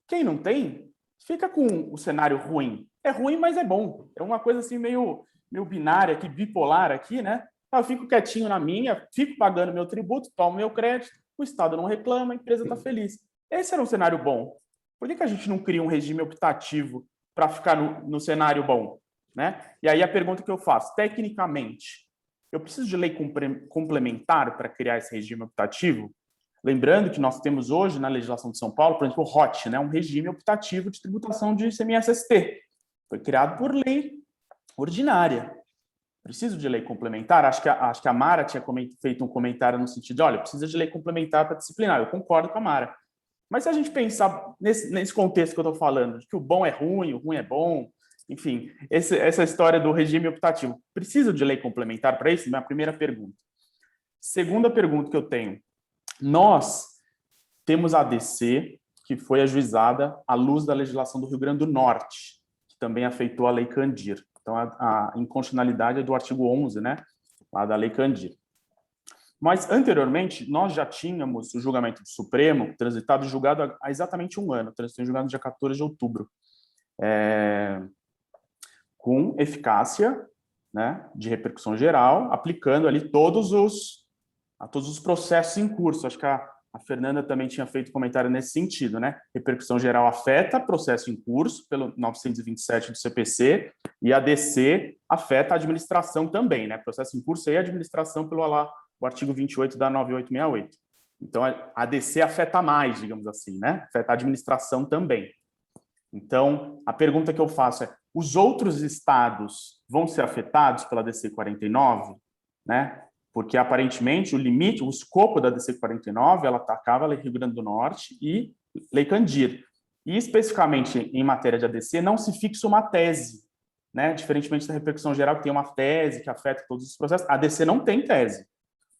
Quem não tem, fica com o cenário ruim. É ruim, mas é bom. É uma coisa assim meio binária, aqui, bipolar aqui, né? Eu fico quietinho na minha, fico pagando meu tributo, tomo meu crédito, o Estado não reclama, a empresa está feliz. Esse era um cenário bom. Por que a gente não cria um regime optativo para ficar no cenário bom? Né? E aí a pergunta que eu faço, tecnicamente, eu preciso de lei complementar para criar esse regime optativo? Lembrando que nós temos hoje na legislação de São Paulo, por exemplo, o ROT, né, um regime optativo de tributação de ICMS-ST. Foi criado por lei ordinária. Preciso de lei complementar? Acho que a Mara tinha feito um comentário no sentido de, olha, precisa de lei complementar para disciplinar. Eu concordo com a Mara. Mas se a gente pensar nesse contexto que eu estou falando, de que o bom é ruim, o ruim é bom, enfim, essa história do regime optativo, precisa de lei complementar para isso? Minha primeira pergunta. Segunda pergunta que eu tenho. Nós temos a ADC, que foi ajuizada à luz da legislação do Rio Grande do Norte, que também afetou a Lei Candir. Então, a inconstitucionalidade é do artigo 11, né, lá da Lei Candir. Mas, anteriormente, nós já tínhamos o julgamento do Supremo transitado e julgado há exatamente um ano, transitou em julgado no dia 14 de outubro, com eficácia, né, de repercussão geral, aplicando ali todos os processos em curso. Acho que a Fernanda também tinha feito comentário nesse sentido, né? Repercussão geral afeta processo em curso, pelo 927 do CPC, e a DC afeta a administração também, né? Processo em curso e administração pelo o artigo 28 da 9868. Então, a DC afeta mais, digamos assim, né? Afeta a administração também. Então, a pergunta que eu faço é, os outros estados vão ser afetados pela DC 49, né? Porque, aparentemente, o limite, o escopo da DC 49, ela atacava a Lei Rio Grande do Norte e Lei Candir. E, especificamente, em matéria de ADC, não se fixa uma tese, né? Diferentemente da repercussão geral, que tem uma tese que afeta todos os processos, a ADC não tem tese.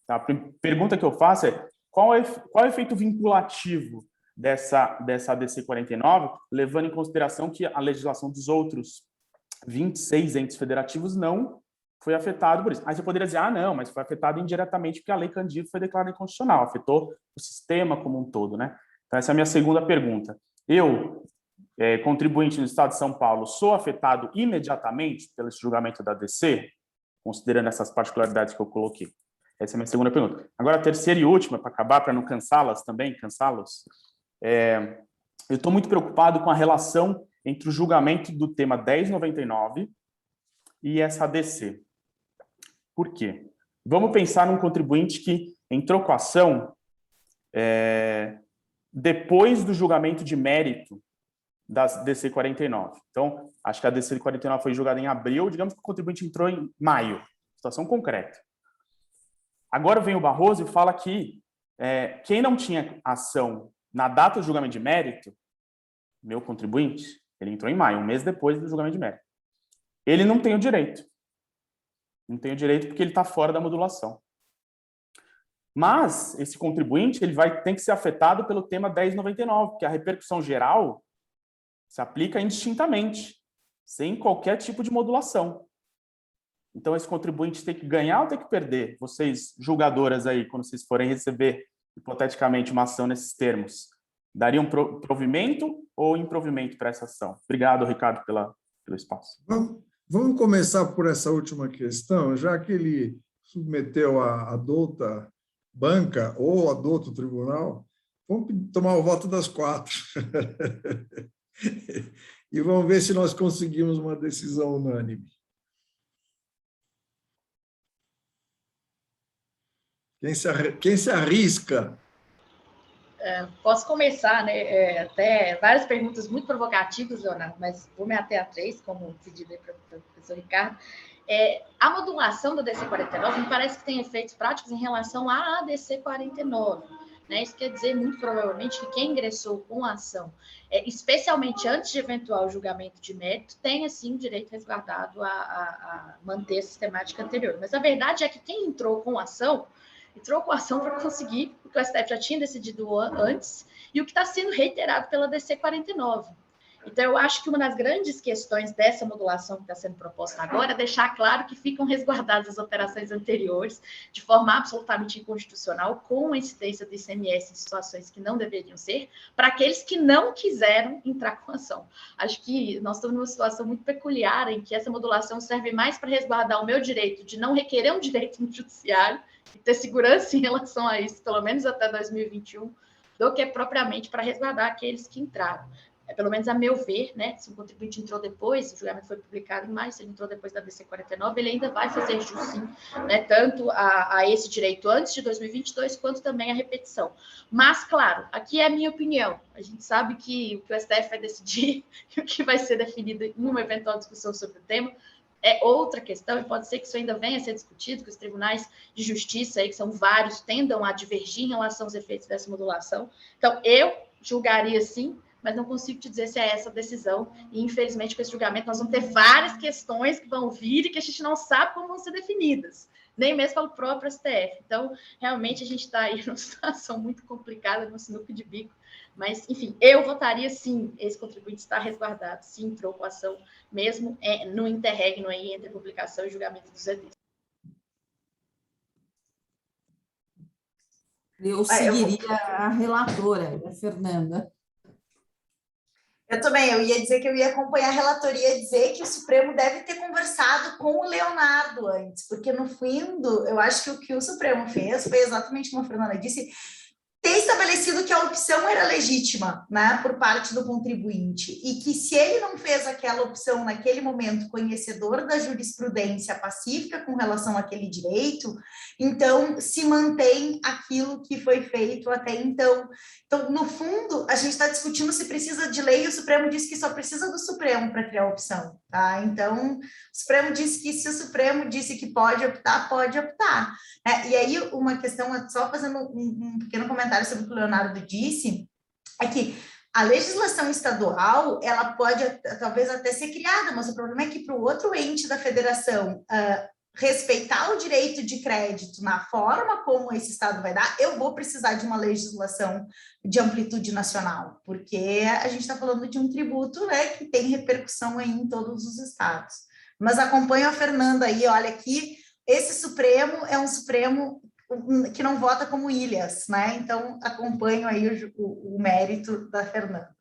Tá? A pergunta que eu faço é, qual é o efeito vinculativo dessa ADC 49, levando em consideração que a legislação dos outros 26 entes federativos não foi afetado por isso. Aí você poderia dizer, não, mas foi afetado indiretamente porque a Lei Candir foi declarada inconstitucional, afetou o sistema como um todo, né? Então, essa é a minha segunda pergunta. Eu, contribuinte no Estado de São Paulo, sou afetado imediatamente pelo julgamento da ADC, considerando essas particularidades que eu coloquei? Essa é a minha segunda pergunta. Agora, a terceira e última, para acabar, para não cansá-los, eu estou muito preocupado com a relação entre o julgamento do tema 1099 e essa ADC. Por quê? Vamos pensar num contribuinte que entrou com a ação depois do julgamento de mérito da DC 49. Então, acho que a DC 49 foi julgada em abril, digamos que o contribuinte entrou em maio. Situação concreta. Agora vem o Barroso e fala que quem não tinha ação na data do julgamento de mérito, meu contribuinte, ele entrou em maio, um mês depois do julgamento de mérito. Ele não tem o direito. Não tem o direito porque ele está fora da modulação. Mas esse contribuinte ele tem que ser afetado pelo tema 1099, porque a repercussão geral se aplica indistintamente, sem qualquer tipo de modulação. Então, esse contribuinte tem que ganhar ou tem que perder? Vocês, julgadoras aí, quando vocês forem receber, hipoteticamente, uma ação nesses termos, dariam provimento ou improvimento para essa ação? Obrigado, Ricardo, pelo espaço. Vamos começar por essa última questão, já que ele submeteu a douta banca ou a douto tribunal, vamos tomar o voto das 4. E vamos ver se nós conseguimos uma decisão unânime. Quem se arrisca? Posso começar, né? Até várias perguntas muito provocativas, Leonardo, mas vou me ater a 3, como pedido aí para o professor Ricardo. A modulação da DC 49 me parece que tem efeitos práticos em relação à ADC 49. Né? Isso quer dizer, muito provavelmente, que quem ingressou com a ação, especialmente antes de eventual julgamento de mérito, tem, assim, direito resguardado a manter a sistemática anterior. Mas a verdade é que quem entrou com a ação para conseguir o que o STF já tinha decidido antes e o que está sendo reiterado pela DC 49. Então, eu acho que uma das grandes questões dessa modulação que está sendo proposta agora é deixar claro que ficam resguardadas as operações anteriores de forma absolutamente inconstitucional, com a incidência do ICMS em situações que não deveriam ser, para aqueles que não quiseram entrar com ação. Acho que nós estamos numa situação muito peculiar em que essa modulação serve mais para resguardar o meu direito de não requerer um direito no judiciário e ter segurança em relação a isso, pelo menos até 2021, do que propriamente para resguardar aqueles que entraram. Pelo menos a meu ver, né, se o contribuinte entrou depois, o julgamento foi publicado em maio, se ele entrou depois da DC 49, ele ainda vai fazer jus, sim, né, tanto a esse direito antes de 2022, quanto também a repetição. Mas, claro, aqui é a minha opinião. A gente sabe que o que o STF vai decidir e o que vai ser definido em uma eventual discussão sobre o tema é outra questão, e pode ser que isso ainda venha a ser discutido, que os tribunais de justiça, aí, que são vários, tendam a divergir em relação aos efeitos dessa modulação. Então, eu julgaria, sim, mas não consigo te dizer se é essa a decisão, e infelizmente com esse julgamento nós vamos ter várias questões que vão vir e que a gente não sabe como vão ser definidas, nem mesmo pelo próprio STF. Então, realmente a gente está aí numa situação muito complicada, num sinuca de bico, mas, enfim, eu votaria sim, esse contribuinte está resguardado, sim, entrou com ação, mesmo no interregno aí entre publicação e julgamento dos EDs. Eu seguiria a relatora, a Fernanda. Eu também, eu ia dizer que eu ia acompanhar a relatoria e dizer que o Supremo deve ter conversado com o Leonardo antes, porque no fundo, eu acho que o que o Supremo fez foi exatamente como a Fernanda disse, ter estabelecido que a opção era legítima, né, por parte do contribuinte, e que se ele não fez aquela opção naquele momento, conhecedor da jurisprudência pacífica com relação àquele direito, então se mantém aquilo que foi feito até então. Então, no fundo, a gente está discutindo se precisa de lei, e o Supremo disse que só precisa do Supremo para criar a opção, tá? Então, o Supremo disse que se o Supremo disse que pode optar, pode optar. E aí, uma questão, só fazendo um pequeno comentário sobre o que o Leonardo disse, é que a legislação estadual, ela pode talvez até ser criada, mas o problema é que para o outro ente da federação respeitar o direito de crédito na forma como esse Estado vai dar, eu vou precisar de uma legislação de amplitude nacional, porque a gente está falando de um tributo, né, que tem repercussão aí em todos os estados. Mas acompanho a Fernanda aí, olha aqui, esse Supremo é um Supremo que não vota como ilhas, né? Então, acompanho aí o mérito da Fernanda.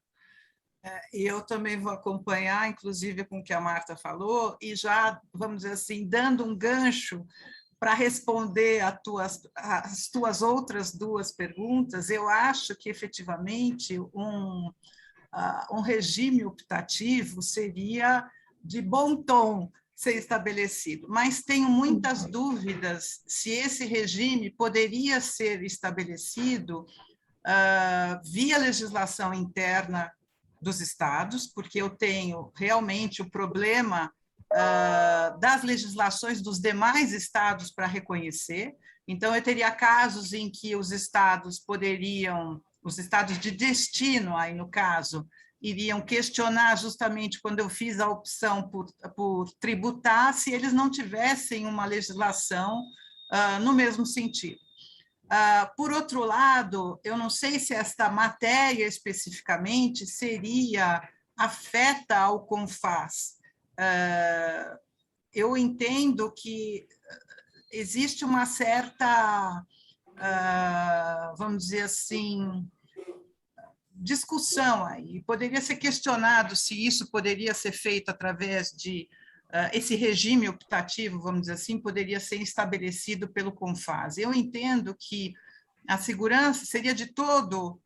Eu também vou acompanhar, inclusive, com o que a Marta falou, e já, vamos dizer assim, dando um gancho para responder as tuas outras duas perguntas, eu acho que, efetivamente, um regime optativo seria de bom tom ser estabelecido, mas tenho muitas dúvidas se esse regime poderia ser estabelecido via legislação interna dos estados, porque eu tenho realmente o problema das legislações dos demais estados para reconhecer. Então, eu teria casos em que os estados de destino, aí no caso, iriam questionar justamente quando eu fiz a opção por tributar, se eles não tivessem uma legislação no mesmo sentido. Por outro lado, eu não sei se esta matéria especificamente afeta ao CONFAS. Eu entendo que existe uma certa, vamos dizer assim, discussão aí. Poderia ser questionado se isso poderia ser feito através de esse regime optativo, vamos dizer assim, poderia ser estabelecido pelo CONFAS. Eu entendo que a segurança seria de todo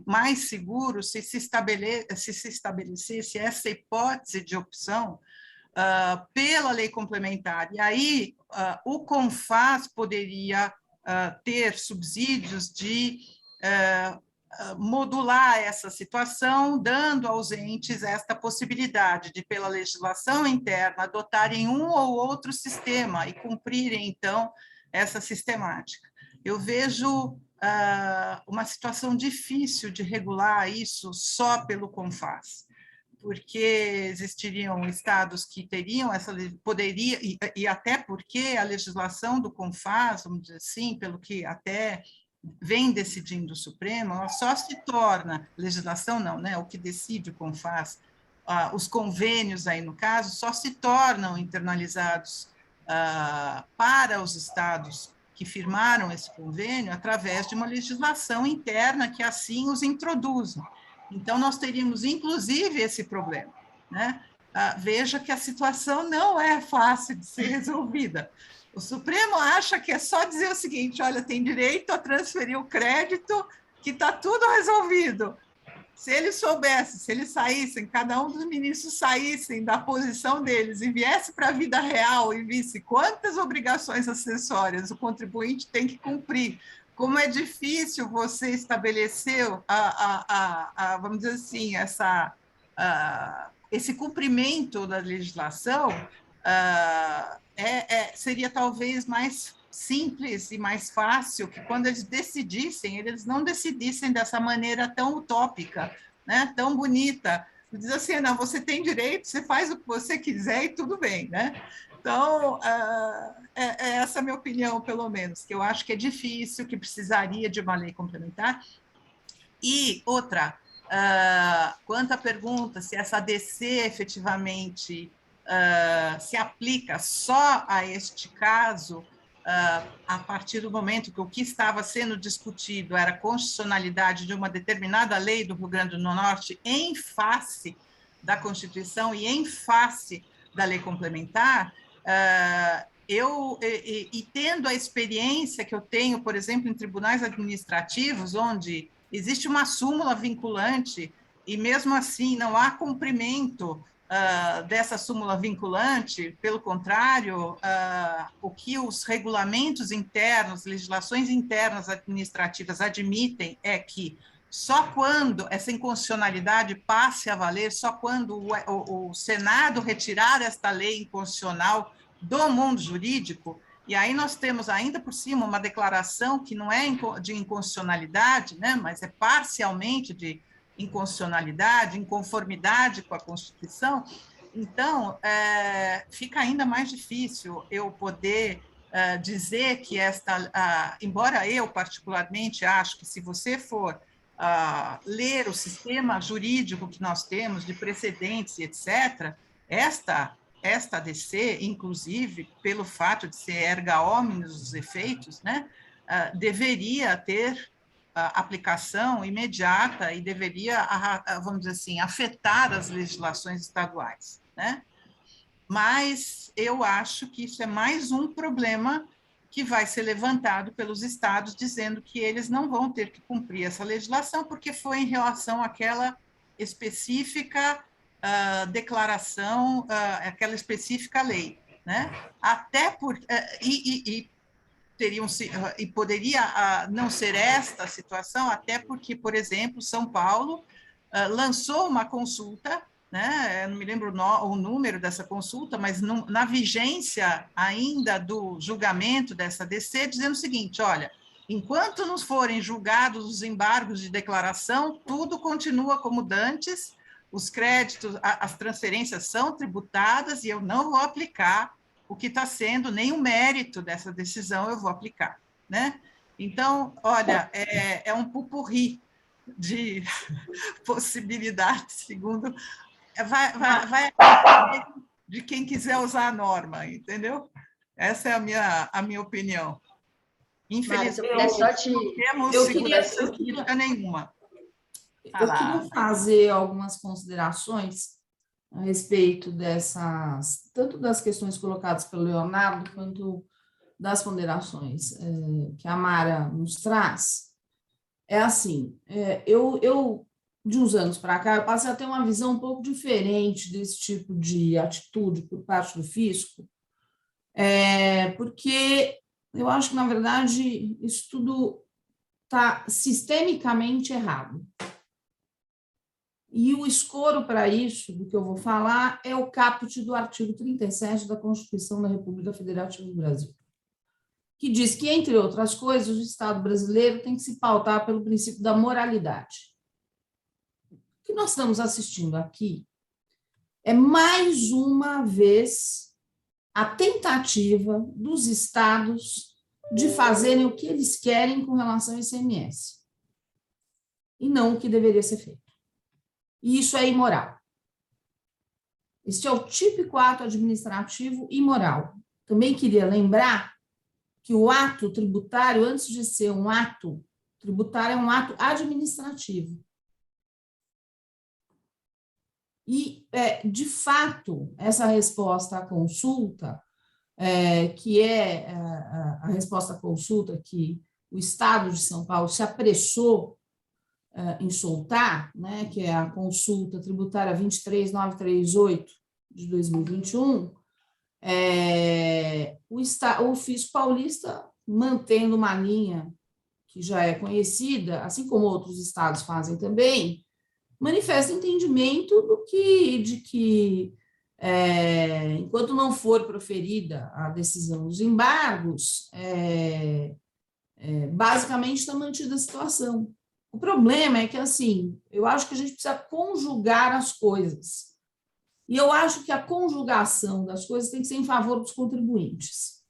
mais seguro se se estabelecesse essa hipótese de opção pela lei complementar. E aí o CONFAS poderia ter subsídios de modular essa situação, dando aos entes esta possibilidade de, pela legislação interna, adotarem um ou outro sistema e cumprirem, então, essa sistemática. Eu vejo uma situação difícil de regular isso só pelo CONFAS, porque existiriam estados que teriam essa, poderia, e até porque a legislação do CONFAS, vamos dizer assim, pelo que até vem decidindo o Supremo, ela só se torna, legislação não, né, o que decide o CONFAS, os convênios aí no caso, só se tornam internalizados para os estados que firmaram esse convênio através de uma legislação interna que assim os introduzem. Então, nós teríamos, inclusive, esse problema, né? Veja que a situação não é fácil de ser resolvida. O Supremo acha que é só dizer o seguinte, olha, tem direito a transferir o crédito, que está tudo resolvido. Se eles soubessem, se eles saíssem, cada um dos ministros saíssem da posição deles e viesse para a vida real e visse quantas obrigações acessórias o contribuinte tem que cumprir, como é difícil você estabelecer, vamos dizer assim, esse cumprimento da legislação, seria talvez mais simples e mais fácil que quando eles decidissem, eles não decidissem dessa maneira tão utópica, né, tão bonita, diz assim, não, você tem direito, você faz o que você quiser e tudo bem, né? Então, essa a minha opinião, pelo menos, que eu acho que é difícil, que precisaria de uma lei complementar. E outra, quanto à pergunta se essa ADC efetivamente se aplica só a este caso, a partir do momento que o que estava sendo discutido era a constitucionalidade de uma determinada lei do Rio Grande do Norte em face da Constituição e em face da lei complementar, e tendo a experiência que eu tenho, por exemplo, em tribunais administrativos, onde existe uma súmula vinculante e, mesmo assim, não há cumprimento dessa súmula vinculante, pelo contrário, o que os regulamentos internos, legislações internas administrativas admitem é que só quando essa inconstitucionalidade passe a valer, só quando o Senado retirar esta lei inconstitucional do mundo jurídico, e aí nós temos ainda por cima uma declaração que não é de inconstitucionalidade, né, mas é parcialmente de inconstitucionalidade, inconformidade com a Constituição, então fica ainda mais difícil eu poder dizer que embora eu particularmente acho que se você for ler o sistema jurídico que nós temos de precedentes e etc., esta ADC, inclusive, pelo fato de ser erga omnes os efeitos, né, deveria ter aplicação imediata e deveria, vamos dizer assim, afetar as legislações estaduais, né? Mas eu acho que isso é mais um problema que vai ser levantado pelos estados, dizendo que eles não vão ter que cumprir essa legislação, porque foi em relação àquela específica declaração, aquela específica lei, né? Até por e poderia não ser esta situação, até porque, por exemplo, São Paulo lançou uma consulta, né? Eu não me lembro o número dessa consulta, mas na vigência ainda do julgamento dessa ADC, dizendo o seguinte, olha, enquanto não forem julgados os embargos de declaração, tudo continua como dantes, os créditos, as transferências são tributadas e eu não vou aplicar o que está sendo, nem o mérito dessa decisão eu vou aplicar, né? Então, olha, é um pupurri de possibilidades, segundo... Vai de quem quiser usar a norma, entendeu? Essa é a minha opinião. Infelizmente, não temos segurança jurídica nenhuma. Eu queria fazer algumas considerações a respeito dessas, tanto das questões colocadas pelo Leonardo, quanto das ponderações que a Mara nos traz. É assim, eu de uns anos para cá, eu passei a ter uma visão um pouco diferente desse tipo de atitude por parte do fisco, porque eu acho que, na verdade, isso tudo está sistemicamente errado. E o escoro para isso, do que eu vou falar, é o caput do artigo 37 da Constituição da República Federativa do Brasil, que diz que, entre outras coisas, o Estado brasileiro tem que se pautar pelo princípio da moralidade. O que nós estamos assistindo aqui é, mais uma vez, a tentativa dos estados de fazerem o que eles querem com relação ao ICMS, e não o que deveria ser feito. E isso é imoral. Este é o típico ato administrativo imoral. Também queria lembrar que o ato tributário, antes de ser um ato tributário, é um ato administrativo. E, de fato, essa resposta à consulta, que é a resposta à consulta que o Estado de São Paulo se apressou em soltar, né, que é a consulta tributária 23938 de 2021, o fisco paulista, mantendo uma linha que já é conhecida, assim como outros estados fazem também, manifesta entendimento de que enquanto não for proferida a decisão dos embargos, basicamente está mantida a situação. O problema é que, assim, eu acho que a gente precisa conjugar as coisas. E eu acho que a conjugação das coisas tem que ser em favor dos contribuintes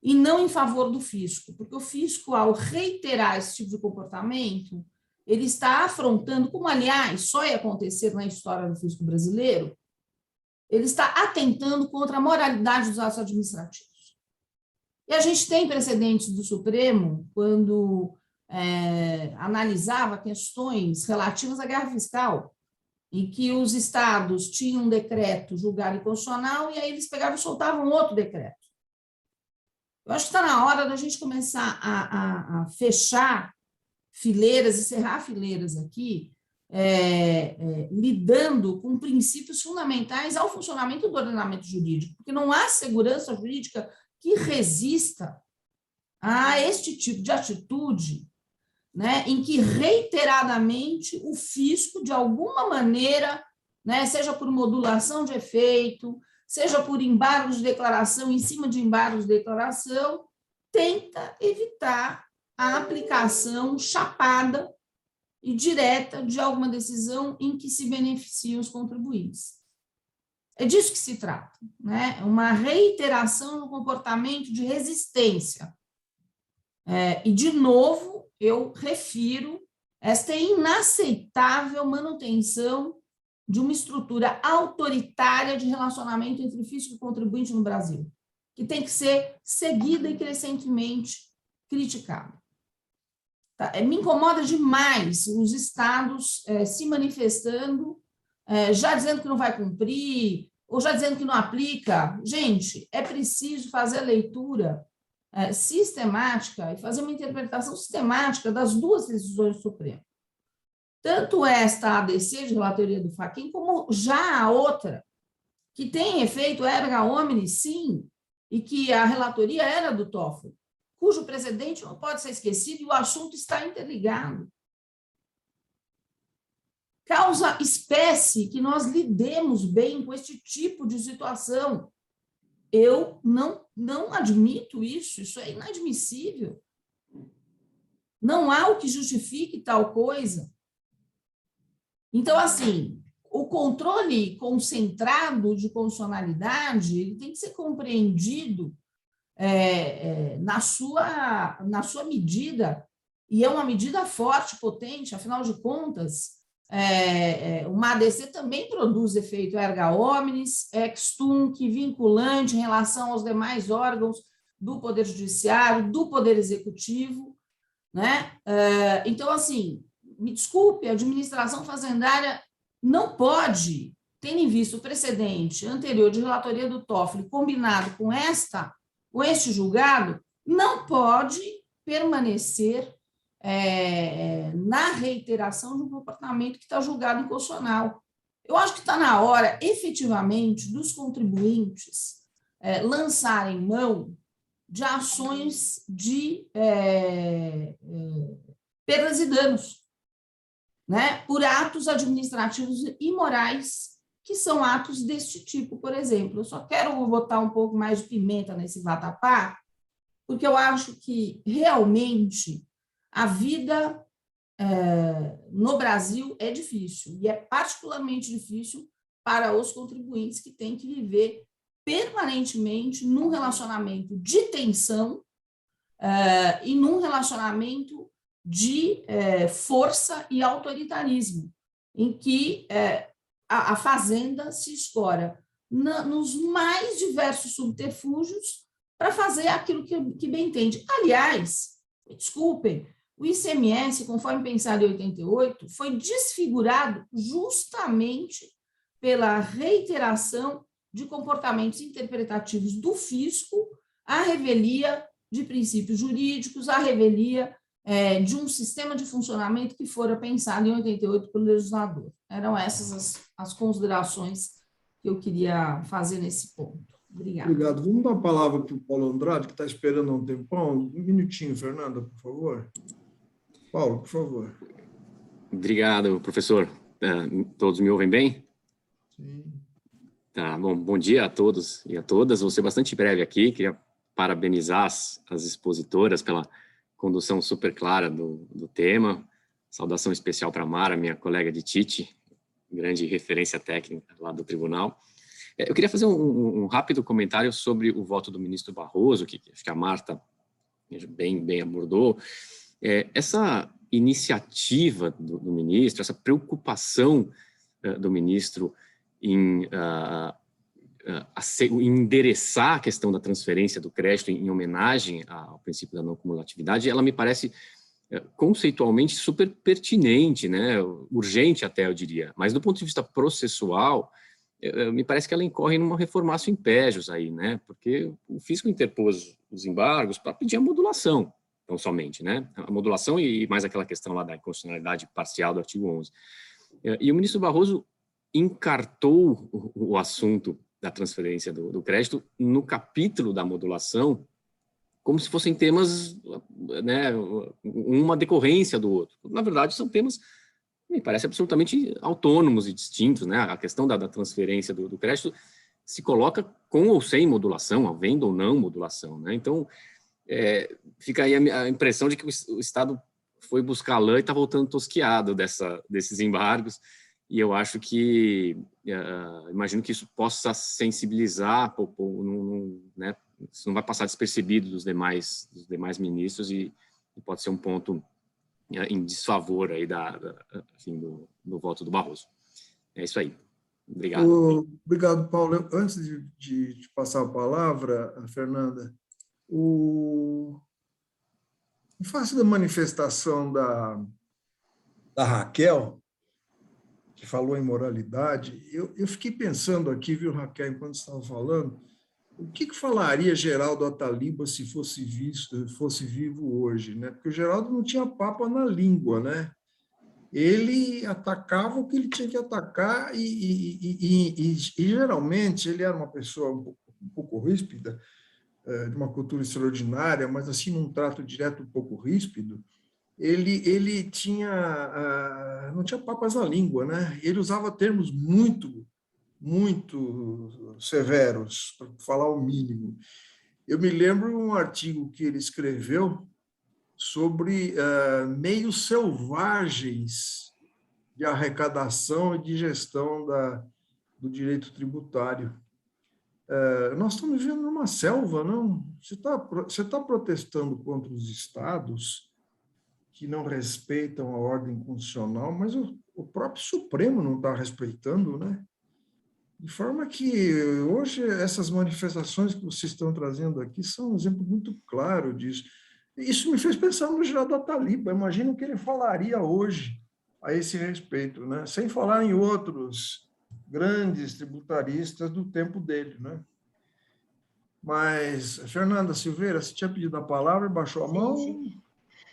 e não em favor do fisco, porque o fisco, ao reiterar esse tipo de comportamento, ele está afrontando, como, aliás, só ia acontecer na história do fisco brasileiro, ele está atentando contra a moralidade dos atos administrativos. E a gente tem precedentes do Supremo, quando analisava questões relativas à guerra fiscal, em que os estados tinham um decreto julgado inconstitucional e aí eles pegavam e soltavam outro decreto. Eu acho que está na hora da gente começar a fechar fileiras e cerrar fileiras aqui, lidando com princípios fundamentais ao funcionamento do ordenamento jurídico, porque não há segurança jurídica que resista a este tipo de atitude, né, em que reiteradamente o fisco, de alguma maneira, né, seja por modulação de efeito, seja por embargos de declaração, em cima de embargos de declaração, tenta evitar a aplicação chapada e direta de alguma decisão em que se beneficiam os contribuintes. É disso que se trata, né? Uma reiteração no comportamento de resistência. E, de novo, eu refiro esta inaceitável manutenção de uma estrutura autoritária de relacionamento entre fisco e contribuinte no Brasil, que tem que ser seguida e crescentemente criticada. Tá? Me incomoda demais os estados se manifestando, já dizendo que não vai cumprir, ou já dizendo que não aplica. Gente, é preciso fazer a leitura sistemática e fazer uma interpretação sistemática das duas decisões do Supremo. Tanto esta ADC de relatoria do Fachin, como já a outra, que tem efeito erga omnes, sim, e que a relatoria era do Toffoli, cujo precedente não pode ser esquecido e o assunto está interligado. Causa espécie que nós lidemos bem com este tipo de situação. Eu não admito isso, isso é inadmissível. Não há o que justifique tal coisa. Então, assim, o controle concentrado de constitucionalidade ele tem que ser compreendido na sua medida, e é uma medida forte, potente, afinal de contas, uma ADC também produz efeito erga omnes, ex tunc, vinculante em relação aos demais órgãos do Poder Judiciário, do Poder Executivo, né? Então, assim, me desculpe, a administração fazendária não pode, tendo em vista o precedente anterior de relatoria do Toffoli, combinado com este julgado, não pode permanecer na reiteração de um comportamento que está julgado inconstitucional. Eu acho que está na hora, efetivamente, dos contribuintes lançarem mão de ações de perdas e danos, né, por atos administrativos imorais, que são atos deste tipo, por exemplo. Eu só quero botar um pouco mais de pimenta nesse vatapá, porque eu acho que, realmente, a vida no Brasil é difícil, e é particularmente difícil para os contribuintes que têm que viver permanentemente num relacionamento de tensão e num relacionamento de força e autoritarismo, em que a fazenda se escora nos mais diversos subterfúgios para fazer aquilo que bem entende. Aliás, desculpem, o ICMS, conforme pensado em 88, foi desfigurado justamente pela reiteração de comportamentos interpretativos do fisco à revelia de princípios jurídicos, à revelia de um sistema de funcionamento que fora pensado em 88 pelo legislador. Eram essas as considerações que eu queria fazer nesse ponto. Obrigada. Obrigado. Vamos dar a palavra para o Paulo Andrade, que está esperando há um tempão. Um minutinho, Fernanda, por favor. Paulo, por favor. Obrigado, professor. Todos me ouvem bem? Sim. Tá, bom dia a todos e a todas. Vou ser bastante breve aqui. Queria parabenizar as expositoras pela condução super clara do tema. Saudação especial para a Mara, minha colega de Tite, grande referência técnica lá do tribunal. Eu queria fazer um rápido comentário sobre o voto do ministro Barroso, que acho que a Marta bem abordou. Essa iniciativa do ministro, essa preocupação do ministro em endereçar a questão da transferência do crédito em homenagem ao princípio da não cumulatividade, ela me parece conceitualmente super pertinente, né? Urgente até, eu diria, mas do ponto de vista processual, me parece que ela incorre numa reformatio impégios aí, né? Porque o fisco interpôs os embargos para pedir a modulação, não somente, né? A modulação e mais aquela questão lá da inconstitucionalidade parcial do artigo 11. E o ministro Barroso encartou o assunto da transferência do crédito no capítulo da modulação como se fossem temas, né, uma decorrência do outro. Na verdade, são temas, me parece, absolutamente autônomos e distintos, né? A questão da transferência do crédito se coloca com ou sem modulação, havendo ou não modulação, né? Então, fica aí a impressão de que o Estado foi buscar lã e está voltando tosquiado desses embargos, e eu acho que, imagino que isso possa sensibilizar, né? Isso não vai passar despercebido dos demais ministros e pode ser um ponto em desfavor aí enfim, do voto do Barroso. É isso aí. Obrigado. Obrigado, Paulo. Antes de passar a palavra, Fernanda, em face da manifestação da Raquel, que falou em moralidade, eu fiquei pensando aqui, viu, Raquel, enquanto estava falando, o que falaria Geraldo Ataliba se fosse vivo hoje, né? Porque o Geraldo não tinha papa na língua, né? Ele atacava o que ele tinha que atacar e geralmente ele era uma pessoa um pouco ríspida, de uma cultura extraordinária, mas assim num trato direto um pouco ríspido. Ele não tinha papas na língua, né? Ele usava termos muito severos, para falar o mínimo. Eu me lembro de um artigo que ele escreveu sobre meios selvagens de arrecadação e de gestão do direito tributário. Nós estamos vivendo numa selva, não? Você está protestando contra os estados que não respeitam a ordem constitucional, mas o próprio Supremo não está respeitando, né? De forma que, hoje, essas manifestações que vocês estão trazendo aqui são um exemplo muito claro disso. Isso me fez pensar no Geraldo Ataliba. Imagino o que ele falaria hoje a esse respeito, né? Sem falar em outros grandes tributaristas do tempo dele, né? Mas, Fernanda Silveira, você tinha pedido a palavra e baixou a mão? Sim.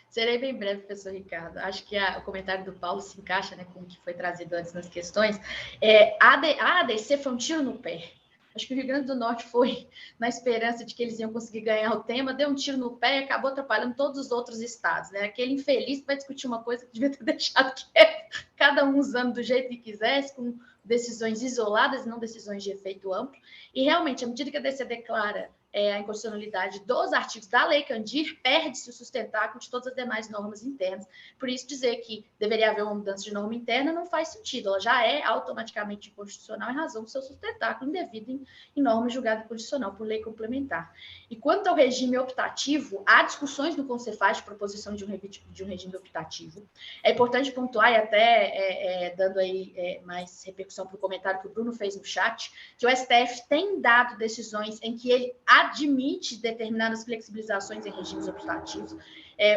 Serei bem breve, professor Ricardo. Acho que o comentário do Paulo se encaixa, né, com o que foi trazido antes nas questões. A ADC foi um tiro no pé. Acho que o Rio Grande do Norte foi na esperança de que eles iam conseguir ganhar o tema, deu um tiro no pé e acabou atrapalhando todos os outros estados, né? Aquele infeliz vai discutir uma coisa que devia ter deixado quieto, cada um usando do jeito que quisesse, com decisões isoladas e não decisões de efeito amplo. E realmente, à medida que a DC declara a inconstitucionalidade dos artigos da Lei Candir, perde-se o sustentáculo de todas as demais normas internas. Por isso, dizer que deveria haver uma mudança de norma interna não faz sentido. Ela já é automaticamente inconstitucional em razão do seu sustentáculo indevido em norma julgada inconstitucional por lei complementar. E quanto ao regime optativo, há discussões no Concefaz de proposição de um regime optativo. É importante pontuar, e até dando aí mais repercussão para o comentário que o Bruno fez no chat, que o STF tem dado decisões em que ele admite determinadas flexibilizações em regimes optativos.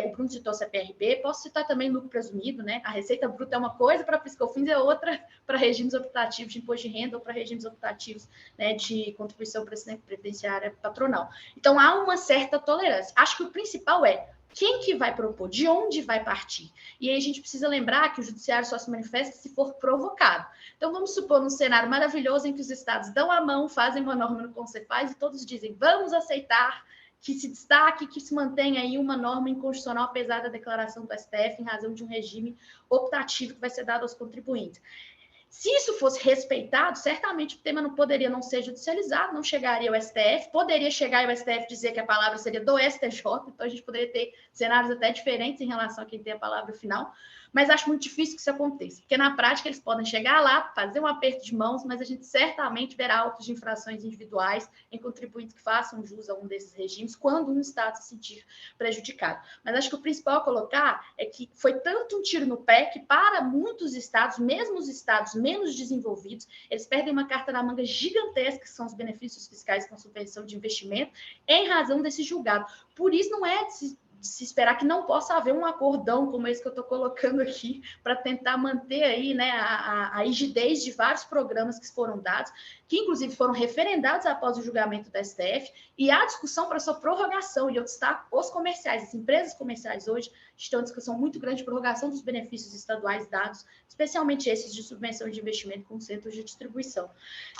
O Bruno citou CPRB, posso citar também lucro presumido, né? A receita bruta é uma coisa, para PiscoFins é outra para regimes optativos de imposto de renda ou para regimes optativos, né, de contribuição previdenciária patronal. Então, há uma certa tolerância. Acho que o principal é quem que vai propor, de onde vai partir. E aí a gente precisa lembrar que o judiciário só se manifesta se for provocado. Então, vamos supor um cenário maravilhoso em que os estados dão a mão, fazem uma norma no Concefaz e todos dizem, vamos aceitar que se destaque, que se mantenha aí uma norma inconstitucional, apesar da declaração do STF, em razão de um regime optativo que vai ser dado aos contribuintes. Se isso fosse respeitado, certamente o tema não poderia não ser judicializado, não chegaria ao STF, poderia chegar ao STF dizer que a palavra seria do STJ, então a gente poderia ter cenários até diferentes em relação a quem tem a palavra final, mas acho muito difícil que isso aconteça, porque na prática eles podem chegar lá, fazer um aperto de mãos, mas a gente certamente verá autos de infrações individuais em contribuintes que façam jus a um desses regimes, quando um Estado se sentir prejudicado. Mas acho que o principal a colocar é que foi tanto um tiro no pé que para muitos estados, mesmo os estados menos desenvolvidos, eles perdem uma carta na manga gigantesca, que são os benefícios fiscais com subvenção de investimento, em razão desse julgado. Por isso não é de se esperar que não possa haver um acordão como esse que eu estou colocando aqui, para tentar manter aí, né, a rigidez de vários programas que foram dados, que inclusive foram referendados após o julgamento da STF, e há discussão para sua prorrogação, e eu destaco os comerciais, as empresas comerciais hoje estão em discussão muito grande de prorrogação dos benefícios estaduais dados, especialmente esses de subvenção de investimento com centros de distribuição.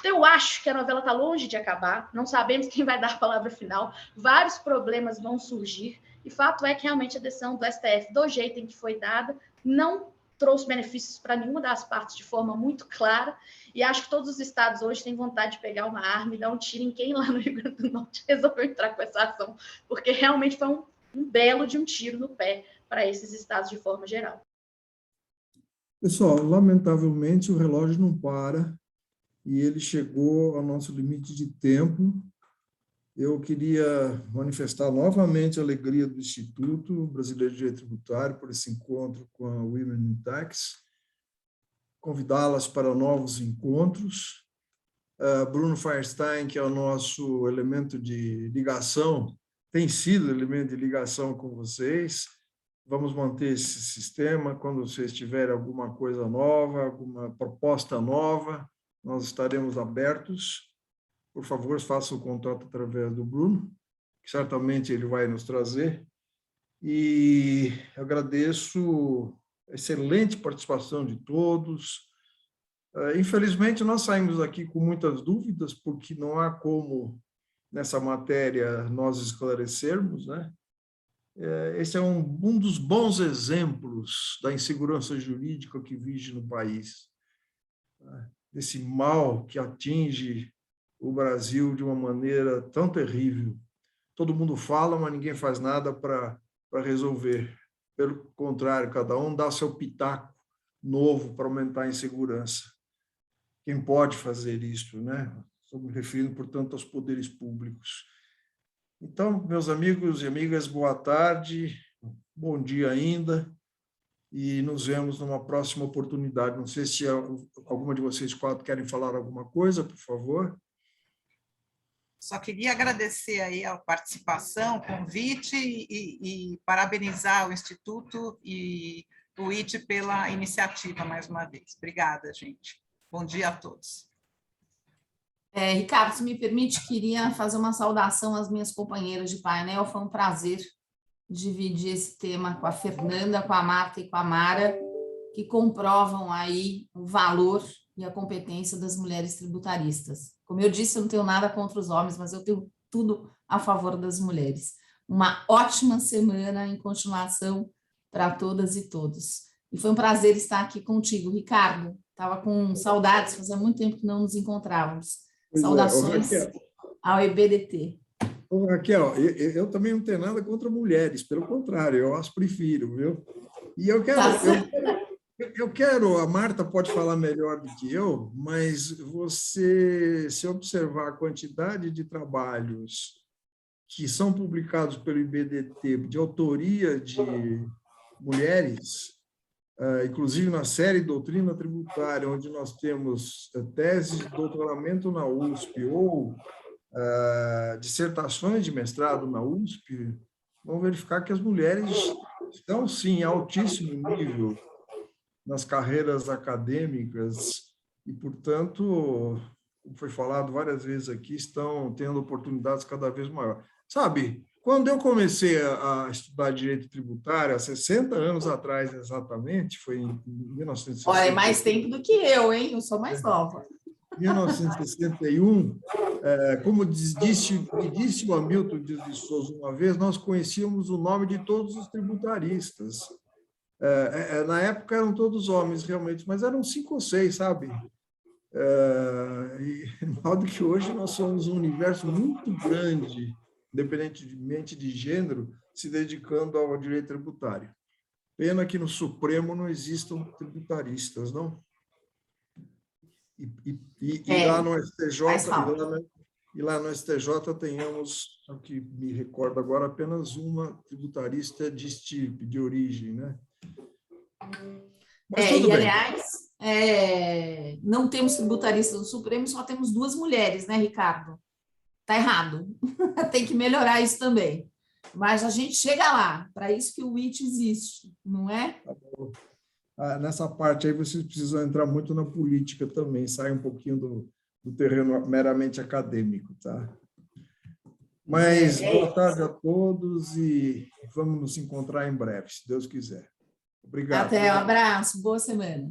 Então, eu acho que a novela está longe de acabar, não sabemos quem vai dar a palavra final, vários problemas vão surgir, e fato é que realmente a decisão do STF, do jeito em que foi dada, não trouxe benefícios para nenhuma das partes de forma muito clara, e acho que todos os estados hoje têm vontade de pegar uma arma e dar um tiro em quem lá no Rio Grande do Norte resolveu entrar com essa ação, porque realmente foi um belo de um tiro no pé para esses estados de forma geral. Pessoal, lamentavelmente o relógio não para e ele chegou ao nosso limite de tempo. Eu queria manifestar novamente a alegria do Instituto Brasileiro de Direito Tributário por esse encontro com a Women in Tax, convidá-las para novos encontros. Bruno Feinstein, que é o nosso elemento de ligação, tem sido elemento de ligação com vocês. Vamos manter esse sistema. Quando vocês tiverem alguma coisa nova, alguma proposta nova, nós estaremos abertos. Por favor, façam o contato através do Bruno, que certamente ele vai nos trazer. E agradeço a excelente participação de todos. Infelizmente, nós saímos aqui com muitas dúvidas, porque não há como, nessa matéria, nós esclarecermos, né? Esse é um dos bons exemplos da insegurança jurídica que vige no país, desse mal que atinge o Brasil de uma maneira tão terrível. Todo mundo fala, mas ninguém faz nada para resolver. Pelo contrário, cada um dá seu pitaco novo para aumentar a insegurança. Quem pode fazer isso, né? Estou me referindo, portanto, aos poderes públicos. Então, meus amigos e amigas, boa tarde, bom dia ainda, e nos vemos numa próxima oportunidade. Não sei se alguma de vocês quatro querem falar alguma coisa, por favor. Só queria agradecer aí a participação, o convite e parabenizar o Instituto e o IT pela iniciativa, mais uma vez. Obrigada, gente. Bom dia a todos. Ricardo, se me permite, queria fazer uma saudação às minhas companheiras de painel. Foi um prazer dividir esse tema com a Fernanda, com a Marta e com a Mara, que comprovam aí o valor e a competência das mulheres tributaristas. Como eu disse, eu não tenho nada contra os homens, mas eu tenho tudo a favor das mulheres. Uma ótima semana em continuação para todas e todos. E foi um prazer estar aqui contigo, Ricardo. Estava com saudades, fazia muito tempo que não nos encontrávamos. Pois Saudações ao EBDT. Ô, Raquel, eu também não tenho nada contra mulheres, pelo contrário, eu as prefiro, viu? E eu quero, a Marta pode falar melhor do que eu, mas você, se observar a quantidade de trabalhos que são publicados pelo IBDT de autoria de mulheres, inclusive na série Doutrina Tributária, onde nós temos teses de doutoramento na USP ou dissertações de mestrado na USP, vão verificar que as mulheres estão, sim, em altíssimo nível nas carreiras acadêmicas e, portanto, como foi falado várias vezes aqui, estão tendo oportunidades cada vez maiores. Sabe, quando eu comecei a estudar direito tributário, há 60 anos atrás exatamente, foi em 1960. Olha, é mais tempo do que eu, hein? Eu sou mais nova. 1961, como me disse o Hamilton Dias de Souza uma vez, nós conhecíamos o nome de todos os tributaristas. Na época eram todos homens, realmente, mas eram 5 ou 6, sabe? E, de modo que hoje nós somos um universo muito grande, independentemente de gênero, se dedicando ao direito tributário. Pena que no Supremo não existam tributaristas, não? E lá no STJ, lá no STJ tenhamos, o que me recordo agora, apenas uma tributarista de estirpe, de origem, né? Mas tudo bem. Aliás, não temos tributaristas no Supremo, só temos 2 mulheres, né, Ricardo? Está errado. Tem que melhorar isso também. Mas a gente chega lá, para isso que o WIT existe, não é? Nessa parte aí vocês precisam entrar muito na política também, sair um pouquinho do terreno meramente acadêmico, tá? Mas boa tarde a todos e vamos nos encontrar em breve, se Deus quiser. Obrigado. Até, um abraço, boa semana.